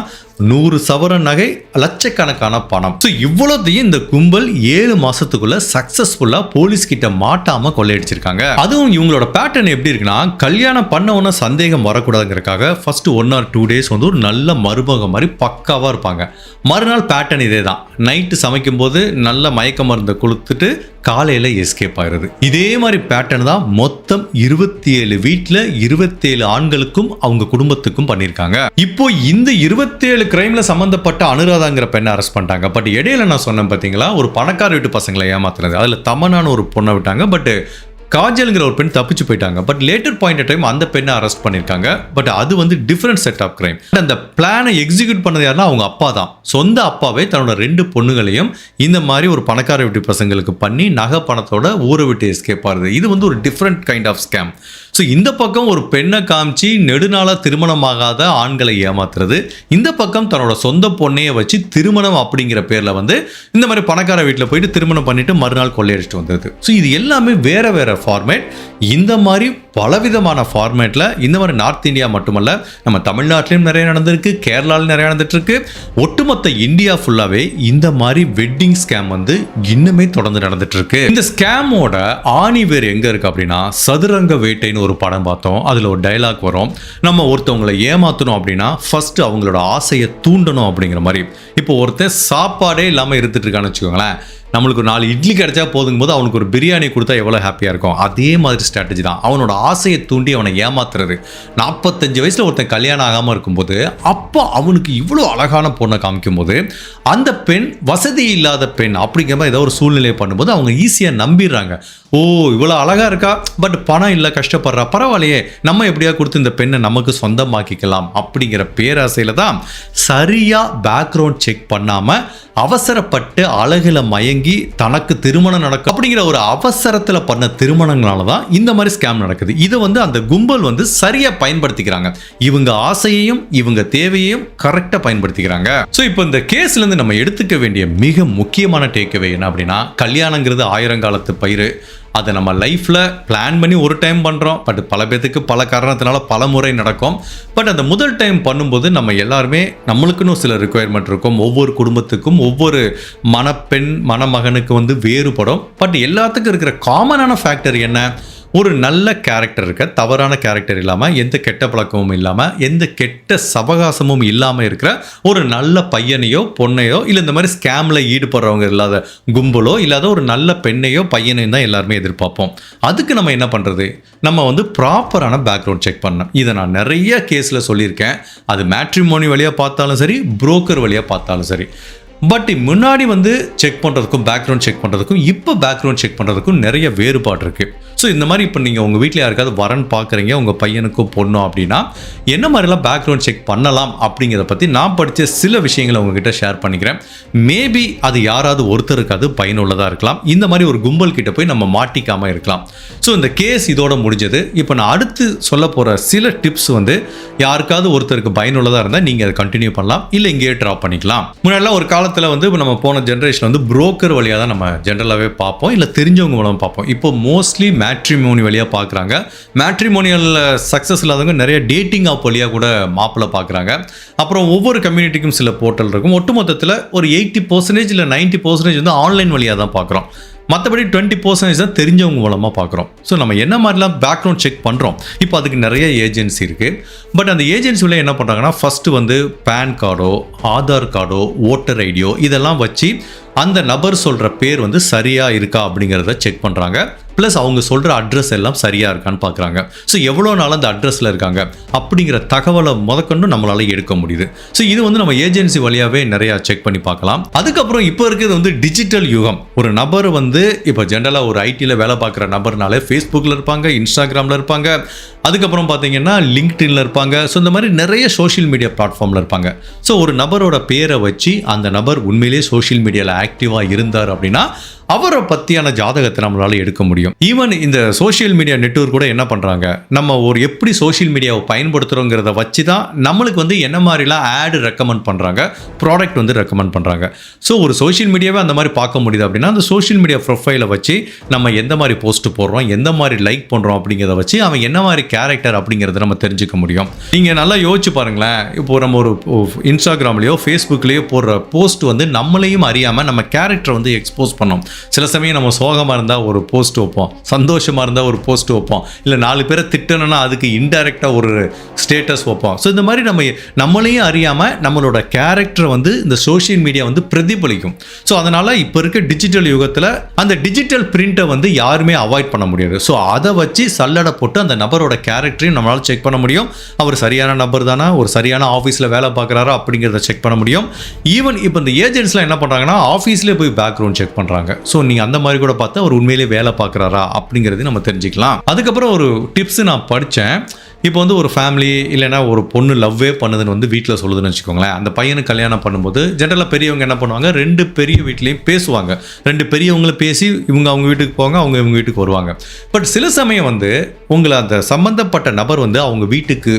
100 சவர நகை, லட்சக்கணக்கான பணம். ஸோ இவ்வளோத்தையும் இந்த கும்பல் 7 மாசத்துக்குள்ள சக்சஸ்ஃபுல்லாக போலீஸ் கிட்ட மாட்டாம கொள்ளையடிச்சிருக்காங்க. அதுவும் இவங்களோட பேட்டர்ன் எப்படி இருக்குன்னா, கல்யாணம் பண்ணவன சந்தேகம் வரக்கூடாதுங்கிறதுக்காக ஃபர்ஸ்ட் 1 or 2 days வந்து ஒரு நல்ல மருமக மாதிரி பக்காவாக இருப்பாங்க. மறுநாள் பேட்டர்ன் இதே தான். நைட்டு சமைக்கும் போது நல்ல மயக்க மருந்தை கொடுத்துட்டு காலையில் எஸ்கேப் ஆகிறது. இதே மாதிரி பேட்டர்ன் தான் மொத்தம் 27 வீட்டில் 27 ஆண்களுக்கும் அவங்க குடும்பத்துக்கும் பண்ணியிருக்காங்க. இப்போ இந்த 27 கிரைம்ல சம்பந்தப்பட்ட அனுராதாங்கிற பெண்ணை அரெஸ்ட் பண்ணிட்டாங்க. பட் இடையில நான் சொன்னேன் பார்த்தீங்களா, ஒரு பணக்கார வீட்டு பசங்களை ஏமாத்துறது, அதில் தமன்னான ஒரு பொண்ணை விட்டாங்க. பட் காஜல்ங்கிற ஒரு பெண் தப்பிச்சு போயிட்டாங்க. பட் லேட்டர் பாயிண்ட் டைம் அந்த பெண்ணை அரெஸ்ட் பண்ணியிருக்காங்க. பட் அது வந்து டிஃப்ரெண்ட் செட் ஆஃப் கிரைம். அந்த பிளானை எக்ஸிக்யூட் பண்ணது யாருன்னா அவங்க அப்பா தான். சொந்த அப்பாவே தன்னோட 2 பொண்ணுகளையும் இந்த மாதிரி ஒரு பணக்கார வீட்டு பசங்களுக்கு பண்ணி நகை பணத்தோட ஊரை விட்டு எஸ்கேப் ஆகுது. இது வந்து ஒரு different kind of scam. So இந்த பக்கம் ஒரு பெண்ணை காமிச்சு நெடுநாளாக திருமணமாகாத ஆண்களை ஏமாத்துறது, இந்த பக்கம் தன்னோட சொந்த பொண்ணையை வச்சு திருமணம் அப்படிங்கிற பேரில் வந்து இந்த மாதிரி பணக்கார வீட்டில் போயிட்டு திருமணம் பண்ணிட்டு மறுநாள் கொள்ளையடிச்சிட்டு வந்தது. ஸோ இது எல்லாமே வேற வேற ஃபார்மேட். இந்த மாதிரி பலவிதமான ஃபார்மேட்டில் இந்த மாதிரி நார்த் இந்தியா மட்டுமல்ல, நம்ம தமிழ்நாட்டிலையும் நிறைய நடந்திருக்கு, கேரளாவில் நிறைய நடந்துட்டு இருக்கு. ஒட்டுமொத்த இந்தியா ஃபுல்லாகவே இந்த மாதிரி வெட்டிங் ஸ்கேம் வந்து இன்னுமே தொடர்ந்து நடந்துட்டு இருக்கு. இந்த ஸ்கேமோட ஆணி வேர் எங்க இருக்கு அப்படின்னா, சதுரங்க வேட்டைன்னு ஒரு படம் பார்த்தோம். அதில் ஒரு டைலாக் வரும், நம்ம ஒருத்தவங்களை ஏமாற்றணும் அப்படின்னா ஃபர்ஸ்ட் அவங்களோட ஆசையை தூண்டணும் அப்படிங்கிற மாதிரி. இப்போ ஒருத்தன் சாப்பாடே இல்லாமல் இருந்துட்டு இருக்கான்னு வச்சுக்கோங்களேன், நம்மளுக்கு 4 இட்லி கிடைச்சா போதுங்கும் போது அவனுக்கு ஒரு பிரியாணி கொடுத்தா எவ்வளோ ஹாப்பியாக இருக்கும். அதே மாதிரி ஸ்ட்ராட்டஜி தான், அவனோட ஆசையை தூண்டி அவனை ஏமாத்துறது. 45 வயசில் ஒருத்தன் கல்யாணம் ஆகாமல் இருக்கும்போது அப்போ அவனுக்கு இவ்வளோ அழகான பொண்ணை காமிக்கும் போது அந்த பெண் வசதி இல்லாத பெண் அப்படிங்கிற மாதிரி ஏதோ ஒரு சூழ்நிலையை பண்ணும்போது அவங்க ஈஸியாக நம்பிடுறாங்க. ஓ இவ்வளோ அழகாக இருக்கா, பட் பணம் இல்லை, கஷ்டப்படுறா, பரவாயில்லையே நம்ம எப்படியா கொடுத்து இந்த பெண்ணை நமக்கு சொந்தமாக்கிக்கலாம் அப்படிங்கிற பேராசையில் தான் சரியாக பேக்ரவுண்ட் செக் பண்ணாமல் அவசரப்பட்டு அழகுல மயங்கி தனக்கு திருமணம் நடக்கும் அப்படிங்கிற ஒரு அவசரத்தில் பண்ண திருமணங்களால தான் இந்த மாதிரி ஸ்கேம் நடக்குது. இதை வந்து அந்த கும்பல் வந்து சரியாக பயன்படுத்திக்கிறாங்க. இவங்க ஆசையையும் இவங்க தேவையையும் கரெக்டாக பயன்படுத்திக்கிறாங்க. ஸோ இப்போ இந்த கேஸ்லேருந்து நம்ம எடுத்துக்க வேண்டிய மிக முக்கியமான டேக்அவே என்ன அப்படின்னா, கல்யாணங்கிறது 1000 காலத்து பயிர். அதை நம்ம லைஃப்பில் பிளான் பண்ணி ஒரு டைம் பண்ணுறோம். பட் பல பேத்துக்கு பல காரணத்தினால பல முறை நடக்கும். பட் அந்த முதல் டைம் பண்ணும்போது நம்ம எல்லாருமே நம்மளுக்குன்னு சில ரிக்குவயர்மெண்ட் இருக்கும். ஒவ்வொரு குடும்பத்துக்கும் ஒவ்வொரு மணப்பெண் மணமகனுக்கு வந்து வேறுபடும். பட் எல்லாத்துக்கும் இருக்கிற காமனான ஃபேக்டர் என்ன, ஒரு நல்ல கேரக்டர் இருக்க, தவறான கேரக்டர் இல்லாமல், எந்த கெட்ட பழக்கமும் இல்லாமல், எந்த கெட்ட சபகாசமும் இல்லாமல் இருக்கிற ஒரு நல்ல பையனையோ பொண்ணையோ இல்லை இந்த மாதிரி ஸ்கேமில் ஈடுபடுறவங்க இல்லாத கும்பலோ இல்லாத ஒரு நல்ல பெண்ணையோ பையனையும் தான் எல்லாருமே எதிர்பார்ப்போம். அதுக்கு நம்ம என்ன பண்ணுறது, நம்ம வந்து ப்ராப்பரான பேக்ரவுண்ட் செக் பண்ணணும். இதை நான் நிறைய கேஸில் சொல்லியிருக்கேன். அது மேட்ரிமோனி வழியாக பார்த்தாலும் சரி, புரோக்கர் வழியாக பார்த்தாலும் சரி. பட் முன்னாடி வந்து செக் பண்ணுறதுக்கும் பேக்ரவுண்ட் செக் பண்ணுறதுக்கும் இப்போ பேக்ரவுண்ட் செக் பண்ணுறதுக்கும் நிறைய வேறுபாடு இருக்குது. ஸோ இந்த மாதிரி இப்போ நீங்கள் உங்கள் வீட்டில் யாருக்காவது வரன் பார்க்குறீங்க, உங்கள் பையனுக்கும் பொண்ணும் அப்படின்னா என்ன மாதிரிலாம் பேக்ரவுண்ட் செக் பண்ணலாம் அப்படிங்கிறத பற்றி நான் படித்த சில விஷயங்களை உங்ககிட்ட ஷேர் பண்ணிக்கிறேன். மேபி அது யாராவது ஒருத்தருக்கு அது பயனுள்ளதாக இருக்கலாம். இந்த மாதிரி ஒரு கும்பல் கிட்ட போய் நம்ம மாட்டிக்காமல் இருக்கலாம். ஸோ இந்த கேஸ் இதோட முடிஞ்சது. இப்போ நான் அடுத்து சொல்ல போகிற சில டிப்ஸ் வந்து யாருக்காவது ஒருத்தருக்கு பயனுள்ளதாக இருந்தால் நீங்கள் அதை கண்டினியூ பண்ணலாம், இல்லை இங்கேயே ட்ராப் பண்ணிக்கலாம். முன்னாடிலாம் ஒரு காலத்தில் வந்து நம்ம போன ஜென்ரேஷன் வந்து புரோக்கர் வழியாக தான் நம்ம ஜென்ரலாகவே பார்ப்போம், இல்லை தெரிஞ்சவங்க மூலம் பார்ப்போம். இப்போ மோஸ்ட்லி மேட்ரிமோனி வழியாக பார்க்குறாங்க. மேட்ரிமோனியலில் சக்ஸஸ் இல்லாதவங்க நிறைய டேட்டிங் ஆப் வழியாக கூட மாப்பிள்ளை பார்க்குறாங்க. அப்புறம் ஒவ்வொரு கம்யூனிட்டிக்கும் சில போர்ட்டல் இருக்கும். ஒட்டுமொத்தத்தில் ஒரு 80% இல்லை 90% வந்து ஆன்லைன் வழியாக தான் பார்க்குறோம். மற்றபடி 20% தான் தெரிஞ்சவங்க மூலமாக பார்க்குறோம். ஸோ நம்ம என்ன மாதிரிலாம் பேக்ரவுண்ட் செக் பண்ணுறோம். இப்போ அதுக்கு நிறைய ஏஜென்சி இருக்குது. பட் அந்த ஏஜென்சியில் என்ன பண்ணுறாங்கன்னா ஃபஸ்ட்டு வந்து பேன் கார்டோ, ஆதார் கார்டோ, ஓட்டர் ஐடியோ இதெல்லாம் வச்சு அந்த நபர் சொல்கிற பேர் வந்து சரியாக இருக்கா அப்படிங்கிறத செக் பண்ணுறாங்க. ப்ளஸ் அவங்க சொல்கிற அட்ரஸ் எல்லாம் சரியாக இருக்கான்னு பார்க்குறாங்க. ஸோ எவ்வளோ நாள் அந்த அட்ரஸில் இருக்காங்க அப்படிங்கிற தகவலை முதற்கொண்டு நம்மளால் எடுக்க முடியுது. ஸோ இது வந்து நம்ம ஏஜென்சி வழியாகவே நிறையா செக் பண்ணி பார்க்கலாம். அதுக்கப்புறம் இப்போ இருக்கிறது வந்து டிஜிட்டல் யுகம். ஒரு நபர் வந்து இப்போ ஜென்ரலாக ஒரு ஐடியில் வேலை பார்க்குற நபர்னாலே ஃபேஸ்புக்கில் இருப்பாங்க, இன்ஸ்டாகிராமில் இருப்பாங்க, அதுக்கப்புறம் பார்த்தீங்கன்னா லிங்க்டின்ல இருப்பாங்க. ஸோ இந்த மாதிரி நிறைய சோஷியல் மீடியா பிளாட்ஃபார்மில் இருப்பாங்க. ஸோ ஒரு நபரோட பேரை வச்சு அந்த நபர் உண்மையிலேயே சோஷியல் மீடியாவில் ஆக்டிவாக இருந்தார் அப்படின்னா அவரை பற்றியான ஜாதகத்தை நம்மளால எடுக்க முடியும். ஈவன் இந்த சோஷியல் மீடியா நெட்வொர்க் கூட என்ன பண்ணுறாங்க, நம்ம ஒரு எப்படி சோஷியல் மீடியாவை பயன்படுத்துகிறோங்கிறத வச்சு தான் நம்மளுக்கு வந்து என்ன மாதிரிலாம் ஆடு ரெக்கமெண்ட் பண்ணுறாங்க, ப்ராடக்ட் வந்து ரெக்கமெண்ட் பண்ணுறாங்க. ஸோ ஒரு சோஷியல் மீடியாவே அந்த மாதிரி பார்க்க முடியுது அப்படின்னா அந்த சோஷியல் மீடியா ப்ரொஃபைலை வச்சு நம்ம எந்த மாதிரி போஸ்ட் போடுறோம், எந்த மாதிரி லைக் பண்ணுறோம் அப்படிங்கிறத வச்சு அவன் என்ன மாதிரி கேரக்டர் அப்படிங்கிறத நம்ம தெரிஞ்சுக்க முடியும். நீங்கள் நல்லா யோசிச்சு பாருங்களேன். இப்போ நம்ம ஒரு இன்ஸ்டாகிராம்லேயோ ஃபேஸ்புக்லேயோ போடுற போஸ்ட் வந்து நம்மளையும் அறியாமல் நம்ம கேரக்டரை வந்து எக்ஸ்போஸ் பண்ணோம். சில சமயம் நம்ம சோகமாக இருந்தால் ஒரு போஸ்ட் வைப்போம், சந்தோஷமாக இருந்தால் ஒரு போஸ்ட் வைப்போம், இல்லை 4 பேரை திட்டணும்னா அதுக்கு இன்டைரக்டாக ஒரு ஸ்டேட்டஸ் வைப்போம். ஸோ இந்த மாதிரி நம்மளையும் அறியாமல் நம்மளோட கேரக்டரை வந்து இந்த சோஷியல் மீடியா வந்து பிரதிபலிக்கும். ஸோ அதனால் இப்போ இருக்க டிஜிட்டல் யுகத்தில் அந்த டிஜிட்டல் பிரிண்ட்டை வந்து யாருமே அவாய்ட் பண்ண முடியாது. ஸோ அதை வச்சு சல்லடை போட்டு அந்த நபரோட கேரக்டரையும் நம்மளால் செக் பண்ண முடியும். அவர் சரியான நபர் தானா, ஒரு சரியான ஆஃபீஸில் வேலை பார்க்குறாரா அப்படிங்கிறத செக் பண்ண முடியும். ஈவன் இப்போ இந்த ஏஜென்ட்ஸ்லாம் என்ன பண்ணுறாங்கன்னா ஆஃபீஸ்லேயே போய் பேக்ரவுண்ட் செக் பண்ணுறாங்க. ஸோ நீங்கள் அந்த மாதிரி கூட பார்த்தா அவர் உண்மையிலே வேலை பார்க்குறாரா அப்படிங்கிறது நம்ம தெரிஞ்சுக்கலாம். அதுக்கப்புறம் ஒரு டிப்ஸ் நான் படித்தேன். இப்போ வந்து ஒரு ஃபேமிலி இல்லைன்னா ஒரு பொண்ணு லவ்வே பண்ணுதுன்னு வந்து வீட்டில் சொல்லுதுன்னு வச்சுக்கோங்களேன். அந்த பையனுக்கு கல்யாணம் பண்ணும்போது ஜென்ரலாக பெரியவங்க என்ன பண்ணுவாங்க, 2 பெரிய வீட்லேயும் பேசுவாங்க. 2 பெரியவங்களும் பேசி இவங்க அவங்க வீட்டுக்கு போவாங்க, அவங்க இவங்க வீட்டுக்கு வருவாங்க. பட் சில சமயம் வந்து உங்களை அந்த சம்மந்தப்பட்ட நபர் வந்து அவங்க வீட்டுக்கு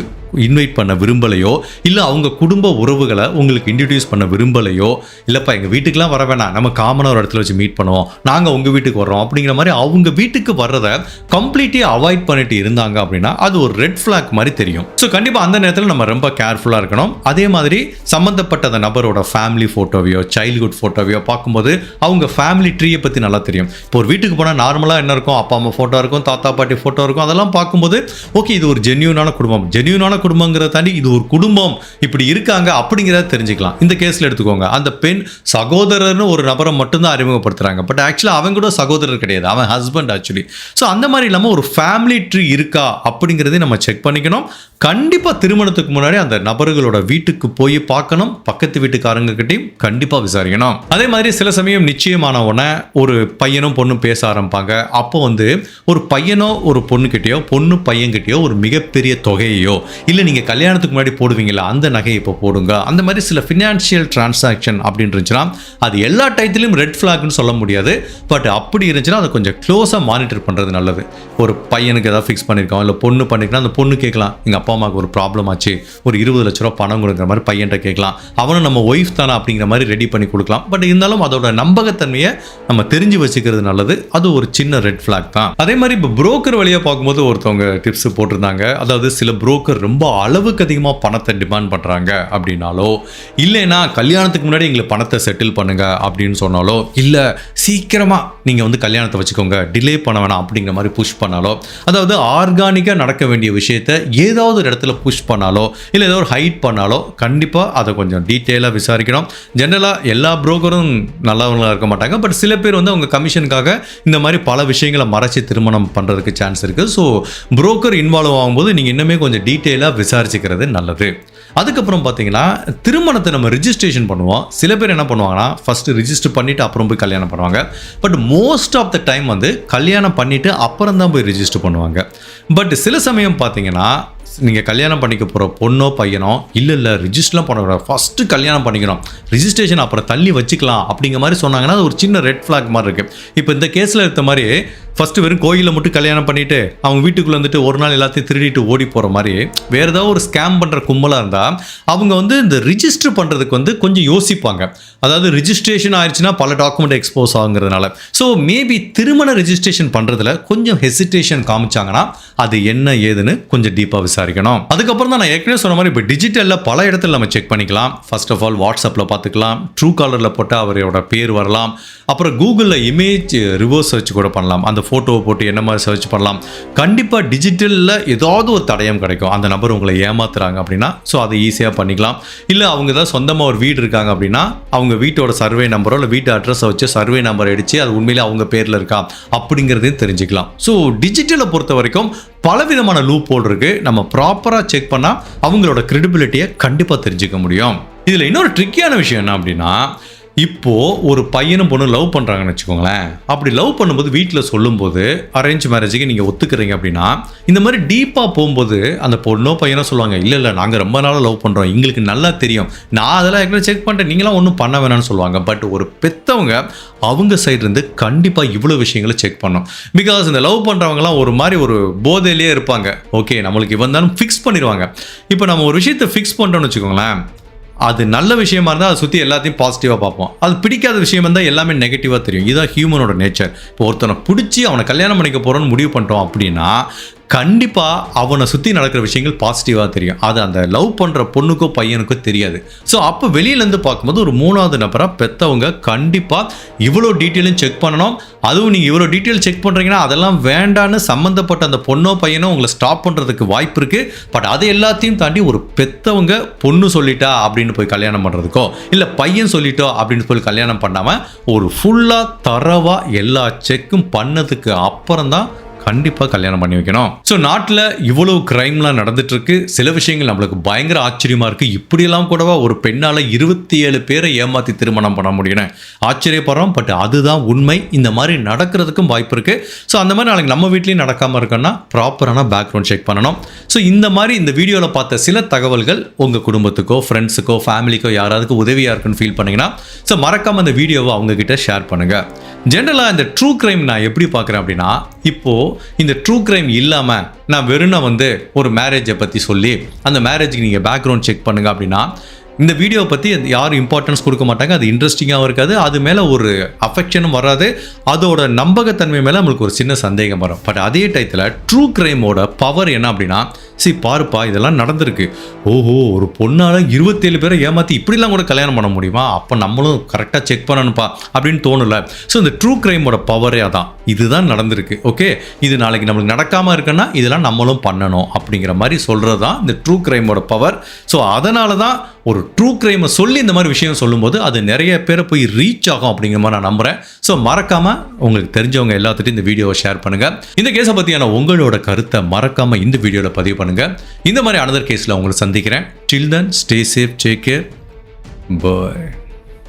இன்வைட் பண்ண விரும்பலையோ, இல்லை அவங்க குடும்ப உறவுகளை உங்களுக்கு இன்ட்ரடியூஸ் பண்ண விரும்பலையோ, இல்லைப்பா எங்கள் வீட்டுக்கெலாம் வர வேணாம், நம்ம காமனாக ஒரு இடத்துல வச்சு மீட் பண்ணுவோம், நாங்கள் உங்கள் வீட்டுக்கு வர்றோம் அப்படிங்கிற மாதிரி அவங்க வீட்டுக்கு வர்றதை கம்ப்ளீட்டாக அவாய்ட் பண்ணிட்டு இருந்தாங்க அப்படின்னா அது ஒரு ரெட் ஃப்ளாக் மாதிரி தெரியும். ஸோ கண்டிப்பாக அந்த நேரத்தில் நம்ம ரொம்ப கேர்ஃபுல்லாக இருக்கணும். அதே மாதிரி சம்மந்தப்பட்ட அந்த நபரோட ஃபேமிலி ஃபோட்டோவையோ சைல்ட்ஹுட் ஃபோட்டோவையோ பார்க்கும்போது அவங்க ஃபேமிலி ட்ரீயை பற்றி நல்லா தெரியும். இப்போ ஒரு வீட்டுக்கு போனால் நார்மலாக என்ன இருக்கும், அப்பா அம்மா ஃபோட்டோ இருக்கும், தாத்தா பாட்டி ஃபோட்டோ இருக்கும். அதெல்லாம் பார்க்கும்போது ஓகே இது ஒரு ஜென்யூனான குடும்பம், ஜென்யூனான குடும்பங்கிறத தாண்டி இது ஒரு குடும்பம் இப்படி இருக்காங்க அப்படிங்கிறத தெரிஞ்சுக்கலாம். இந்த கேஸில் எடுத்துக்கோங்க, அந்த பெண் சகோதரர்னு ஒரு நபரை மட்டும்தான் அறிமுகப்படுத்துறாங்க. பட் ஆக்சுவலாக அவங்க கூட சகோதரர் கிடையாது, அவன் ஹஸ்பண்ட் ஆக்சுவலி. ஸோ அந்த மாதிரி இல்லாமல் ஒரு ஃபேமிலி ட்ரீ இருக்கா அப்படிங்கிறதையும் நம்ம செக் பண்ணிக்கணும். கண்டிப்பாக திருமணத்துக்கு முன்னாடி அந்த நபர்களோட வீட்டுக்கு போய் பார்க்கணும், பக்கத்து வீட்டுக்காரங்க கிட்டையும் கண்டிப்பாக விசாரிக்கணும். அதே மாதிரி சில சமயம் நிச்சயமானவன ஒரு பையனும் பொண்ணும் பேச ஆரம்பிப்பாங்க. அப்போ வந்து ஒரு பையனோ ஒரு பொண்ணுக்கிட்டேயோ பொண்ணு பையன்கிட்டயோ ஒரு மிகப்பெரிய தொகையோ, இல்லை நீங்கள் கல்யாணத்துக்கு முன்னாடி போடுவீங்களா அந்த நகையை இப்போ போடுங்க, அந்த மாதிரி சில ஃபினான்ஷியல் டிரான்சாக்ஷன் அப்படின்னு இருந்துச்சுன்னா அது எல்லா டயத்திலையும் ரெட் ஃப்ளாக்னு சொல்ல முடியாது. பட் அப்படி இருந்துச்சுன்னா அதை கொஞ்சம் க்ளோஸாக மானிட்டர் பண்ணுறது நல்லது. ஒரு பையனுக்கு ஏதாவது ஃபிக்ஸ் பண்ணியிருக்கோம், இல்லை பொண்ணு பண்ணிக்கலாம், அந்த பொண்ணு கேட்கலாம் எங்கள் அப்பா அம்மாவுக்கு ஒரு ப்ராப்ளம் ஆச்சு, ஒரு 20 லட்ச ரூபா பணம் கொடுக்குற மாதிரி பையன்கிட்ட கேட்கலாம். அவனும் நம்ம ஒய்ஃப் தானே அப்படிங்கிற மாதிரி ரெடி பண்ணி கொடுக்கலாம். பட் இருந்தாலும் அதோட நம்பகத்தன்மையை நம்ம தெரிஞ்சு வச்சுக்கிறது நல்லது. அது ஒரு சின்ன ரெட் ஃப்ளாக் தான். அதே மாதிரி இப்போ புரோக்கர் வழியாக பார்க்கும்போது ஒருத்தவங்க டிப்ஸ் போட்டிருந்தாங்க. அதாவது சில புரோக்கர் ரொம்ப அளவுக்கு அதிகமாக பணத்தை டிமாண்ட் பண்ணுறாங்க அப்படின்னாலோ, இல்லைன்னா கல்யாணத்துக்கு முன்னாடி எங்களுக்கு பணத்தை செட்டில் பண்ணுங்க அப்படின்னு சொன்னாலோ, இல்லை சீக்கிரமாக நீங்கள் வந்து கல்யாணத்தை வச்சுக்கோங்க, டிலே பண்ண வேணாம் அப்படிங்கிற மாதிரி புஷ் பண்ணாலோ, அதாவது ஆர்கானிக்காக நடக்க வேண்டிய விஷயத்தை ஏதாவது ஒரு இடத்துல புஷ் பண்ணாலோ, இல்லை ஏதோ ஒரு ஹைட் பண்ணாலோ கண்டிப்பாக அதை கொஞ்சம் டீட்டெயிலாக விசாரிக்கணும். ஜென்ரலாக எல்லா புரோக்கரும் நல்லவங்களாக இருக்க மாட்டாங்க. பட் சில பேர் வந்து அவங்க கமிஷனுக்காக இந்த மாதிரி பல விஷயங்களை மறைச்சி திருமணம் பண்ணுறதுக்கு சான்ஸ் இருக்குது. ஸோ புரோக்கர் இன்வால்வ் ஆகும்போது நீங்கள் இன்னுமே கொஞ்சம் டீட்டெயிலாக விசாரிச்சுக்கிறது நல்லது. அதுக்கப்புறம் பார்த்தீங்கன்னா திருமணத்தை நம்ம ரிஜிஸ்ட்ரேஷன் பண்ணுவோம். சில பேர் என்ன பண்ணுவாங்கன்னா ஃபஸ்ட்டு ரிஜிஸ்டர் பண்ணிவிட்டு அப்புறம் போய் கல்யாணம் பண்ணுவாங்க. But most of the time வந்து கல்யாணம் பண்ணிவிட்டு அப்புறம் தான் போய் ரிஜிஸ்டர் பண்ணுவாங்க. பட் சில சமயம் பார்த்தீங்கன்னா நீங்கள் கல்யாணம் பண்ணிக்க போகிற பொண்ணோ பையனோ இல்லை ரிஜிஸ்டர்லாம் பண்ணக்கூடாது, ஃபஸ்ட்டு கல்யாணம் பண்ணிக்கணும், ரிஜிஸ்ட்ரேஷன் அப்புறம் தள்ளி வச்சுக்கலாம் அப்படிங்கிற மாதிரி சொன்னாங்கன்னா அது ஒரு சின்ன ரெட் ஃப்ளாக் மாதிரி இருக்குது. இப்போ இந்த கேஸில் இருக்க மாதிரி ஃபர்ஸ்ட் வெறும் கோயிலில் மட்டும் கல்யாணம் பண்ணிட்டு அவங்க வீட்டுக்குள்ள வந்துட்டு ஒரு நாள் எல்லாத்தையும் திருடிட்டு ஓடி போகிற மாதிரி வேறு ஏதாவது ஒரு ஸ்கேம் பண்ணுற கும்பலாக இருந்தால் அவங்க வந்து இந்த ரிஜிஸ்டர் பண்ணுறதுக்கு வந்து கொஞ்சம் யோசிப்பாங்க. அதாவது ரிஜிஸ்ட்ரேஷன் ஆயிடுச்சுன்னா பல டாக்குமெண்ட் எக்ஸ்போஸ் ஆகுங்கிறதுனால. ஸோ மேபி திருமண ரிஜிஸ்ட்ரேஷன் பண்ணுறதுல கொஞ்சம் ஹெசிடேஷன் காமிச்சாங்கன்னா அது என்ன ஏதுன்னு கொஞ்சம் டீப்பாக விசாரிக்கணும். அதுக்கப்புறம் தான் நான் ஏற்கனவே சொன்ன மாதிரி இப்போ டிஜிட்டலில் பல இடத்துல நம்ம செக் பண்ணிக்கலாம். ஃபர்ஸ்ட் ஆஃப் ஆல் வாட்ஸ்அப்பில் பார்த்துக்கலாம், ட்ரூ காலரில் போட்டால் அவரோட பேர் வரலாம், அப்புறம் கூகுளில் இமேஜ் ரிவர்ஸ் சர்ச் கூட பண்ணலாம், அந்த ஃபோட்டோவை போட்டு என்ன மாதிரி சர்ச் பண்ணலாம். கண்டிப்பாக டிஜிட்டலில் ஏதாவது ஒரு தடயம் கிடைக்கும், அந்த நபர் உங்களை ஏமாத்துறாங்க அப்படின்னா. ஸோ அதை ஈஸியாக பண்ணிக்கலாம். இல்லை அவங்க தான் சொந்தமாக ஒரு வீடு இருக்காங்க அப்படின்னா அவங்க வீட்டோட சர்வே நம்பரோ இல்லை வீட்டு அட்ரஸை வச்சு சர்வே நம்பர் அடித்து அது உண்மையிலே அவங்க பேரில் இருக்கா அப்படிங்கிறதையும் தெரிஞ்சுக்கலாம். ஸோ டிஜிட்டலை பொறுத்த வரைக்கும் பலவிதமான லூப் ஹோல் இருக்கு. நம்ம ப்ராப்பராக செக் பண்ணால் அவங்களோட கிரெடிபிலிட்டியை கண்டிப்பாக தெரிஞ்சுக்க முடியும். இதில் இன்னொரு ட்ரிக்கியான விஷயம் என்ன அப்படின்னா, இப்போ ஒரு பையனும் பொண்ணு லவ் பண்ணுறாங்கன்னு வச்சுக்கோங்களேன். அப்படி லவ் பண்ணும்போது வீட்டில் சொல்லும்போது அரேஞ்ச் மேரேஜுக்கு நீங்கள் ஒத்துக்கிறீங்க அப்படின்னா இந்த மாதிரி டீப்பாக போகும்போது அந்த பொண்ணோ பையனோ சொல்லுவாங்க, இல்லை நாங்கள் ரொம்ப நாளாக லவ் பண்ணுறோம், எங்களுக்கு நல்லா தெரியும், நான் அதெல்லாம் ஏற்கனவே செக் பண்ணிட்டேன், நீங்களாம் ஒன்றும் பண்ண வேணாம்னு சொல்லுவாங்க. பட் ஒரு பெற்றவங்க அவங்க சைட்லேருந்து கண்டிப்பாக இவ்வளோ விஷயங்களை செக் பண்ணணும். பிகாஸ் இந்த லவ் பண்ணுறவங்கலாம் ஒரு மாதிரி ஒரு போதையிலே இருப்பாங்க. ஓகே நம்மளுக்கு இவன் தானே ஃபிக்ஸ் பண்ணிடுவாங்க. இப்போ நம்ம ஒரு விஷயத்தை ஃபிக்ஸ் பண்ணுறோன்னு வச்சுக்கோங்களேன், அது நல்ல விஷயமா இருந்தால் அதை சுற்றி எல்லாத்தையும் பாசிட்டிவாக பார்ப்போம். அது பிடிக்காத விஷயம் இருந்தால் எல்லாமே நெகட்டிவாக தெரியும். இதுதான் ஹியூமனோட நேச்சர். இப்போ ஒருத்தனை பிடிச்சி அவனை கல்யாணம் பண்ணிக்க போகிறோன்னு முடிவு பண்ணிட்டோம் அப்படின்னா கண்டிப்பாக அவனை சுற்றி நடக்கிற விஷயங்கள் பாசிட்டிவாக தெரியும். அது அந்த லவ் பண்ணுற பொண்ணுக்கோ பையனுக்கோ தெரியாது. ஸோ அப்போ வெளியிலேருந்து பார்க்கும்போது ஒரு மூணாவது நபராக பெற்றவங்க கண்டிப்பாக இவ்வளோ டீட்டெயிலும் செக் பண்ணணும். அதுவும் நீங்கள் இவ்வளோ டீட்டெயில் செக் பண்ணுறீங்கன்னா அதெல்லாம் வேண்டான்னு சம்மந்தப்பட்ட அந்த பொண்ணோ பையனோ உங்களை ஸ்டாப் பண்ணுறதுக்கு வாய்ப்பு இருக்குது. பட் அது எல்லாத்தையும் தாண்டி ஒரு பெற்றவங்க பொண்ணு சொல்லிட்டா அப்படின்னு போய் கல்யாணம் பண்ணுறதுக்கோ இல்லை பையன் சொல்லிட்டோ அப்படின்னு போய் கல்யாணம் பண்ணாமல் ஒரு ஃபுல்லாக தரவாக எல்லா செக்கும் பண்ணதுக்கு அப்புறம் தான் கண்டிப்பாக கல்யாணம் பண்ணி வைக்கணும். ஸோ நாட்டில் இவ்வளோ கிரைம்லாம் நடந்துட்டு இருக்கு. சில விஷயங்கள் நம்மளுக்கு பயங்கர ஆச்சரியமாக இருக்குது. இப்படியெல்லாம் கூடவா ஒரு பெண்ணால் 27 பேரை ஏமாற்றி திருமணம் பண்ண முடியும்னு ஆச்சரியப்படுறோம். பட் அதுதான் உண்மை. இந்த மாதிரி நடக்கிறதுக்கும் வாய்ப்பு இருக்குது. ஸோ அந்த மாதிரி நாளைக்கு நம்ம வீட்லேயும் நடக்காமல் இருக்கணும்னா ப்ராப்பரான பேக்ரவுண்ட் செக் பண்ணணும். ஸோ இந்த மாதிரி இந்த வீடியோவில் பார்த்த சில தகவல்கள் உங்கள் குடும்பத்துக்கோ ஃப்ரெண்ட்ஸுக்கோ ஃபேமிலிக்கோ யாராவதுக்கு உதவியாக இருக்குன்னு ஃபீல் பண்ணிங்கன்னா ஸோ மறக்காமல் இந்த வீடியோவை அவங்கக்கிட்ட ஷேர் பண்ணுங்கள். ஜென்ரலாக இந்த ட்ரூ கிரைம் நான் எப்படி பார்க்குறேன் அப்படின்னா, இப்போது இந்த ட்ரூ கிரைம் இல்லாமல் நான் வெறும்னா வந்து ஒரு மேரேஜை பற்றி சொல்லி அந்த மேரேஜுக்கு நீங்கள் பேக்ரவுண்ட் செக் பண்ணுங்க அப்படின்னா இந்த வீடியோவை பற்றி யாரும் இம்பார்ட்டன்ஸ் கொடுக்க மாட்டாங்க. அது இன்ட்ரெஸ்டிங்காகவும் இருக்காது, அது மேலே ஒரு அஃபெக்ஷனும் வராது, அதோட நம்பகத்தன்மை மேலே நம்மளுக்கு ஒரு சின்ன சந்தேகம் வரும். பட் அதே டயத்தில் ட்ரூ கிரைமோட பவர் என்ன அப்படின்னா, பாருப்பா இதெல்லாம் நடந்திருக்கு, ஓஹோ ஒரு பொண்ணால் 27 பேரை ஏமாற்றி இப்படிலாம் கூட கல்யாணம் பண்ண முடியுமா, அப்போ நம்மளும் கரெக்டாக செக் பண்ணணும்ப்பா அப்படின்னு தோணல. ஸோ இந்த ட்ரூ கிரைமோட பவரே அதான், இதுதான் நடந்திருக்கு, ஓகே இது நாளைக்கு நம்மளுக்கு நடக்காமல் இருக்குன்னா இதெல்லாம் நம்மளும் பண்ணணும் அப்படிங்கிற மாதிரி சொல்கிறது தான் இந்த ட்ரூ கிரைமோட பவர். ஸோ அதனால தான் ஒரு ட்ரூ கிரைமை சொல்லி இந்த மாதிரி விஷயம் சொல்லும்போது அது நிறைய பேரை போய் ரீச் ஆகும் அப்படிங்கிற மாதிரி நான் நம்புகிறேன். ஸோ மறக்காமல் உங்களுக்கு தெரிஞ்சவங்க எல்லாத்துட்டையும் இந்த வீடியோவை ஷேர் பண்ணுங்கள். இந்த கேஸை பற்றியான உங்களோட கருத்தை மறக்காமல் இந்த வீடியோவில் பதிவு பண்ணுங்கள். இந்த மாதிரி அனதர் கேஸில் உங்களை சந்திக்கிறேன். Till then, stay safe, take care, bye.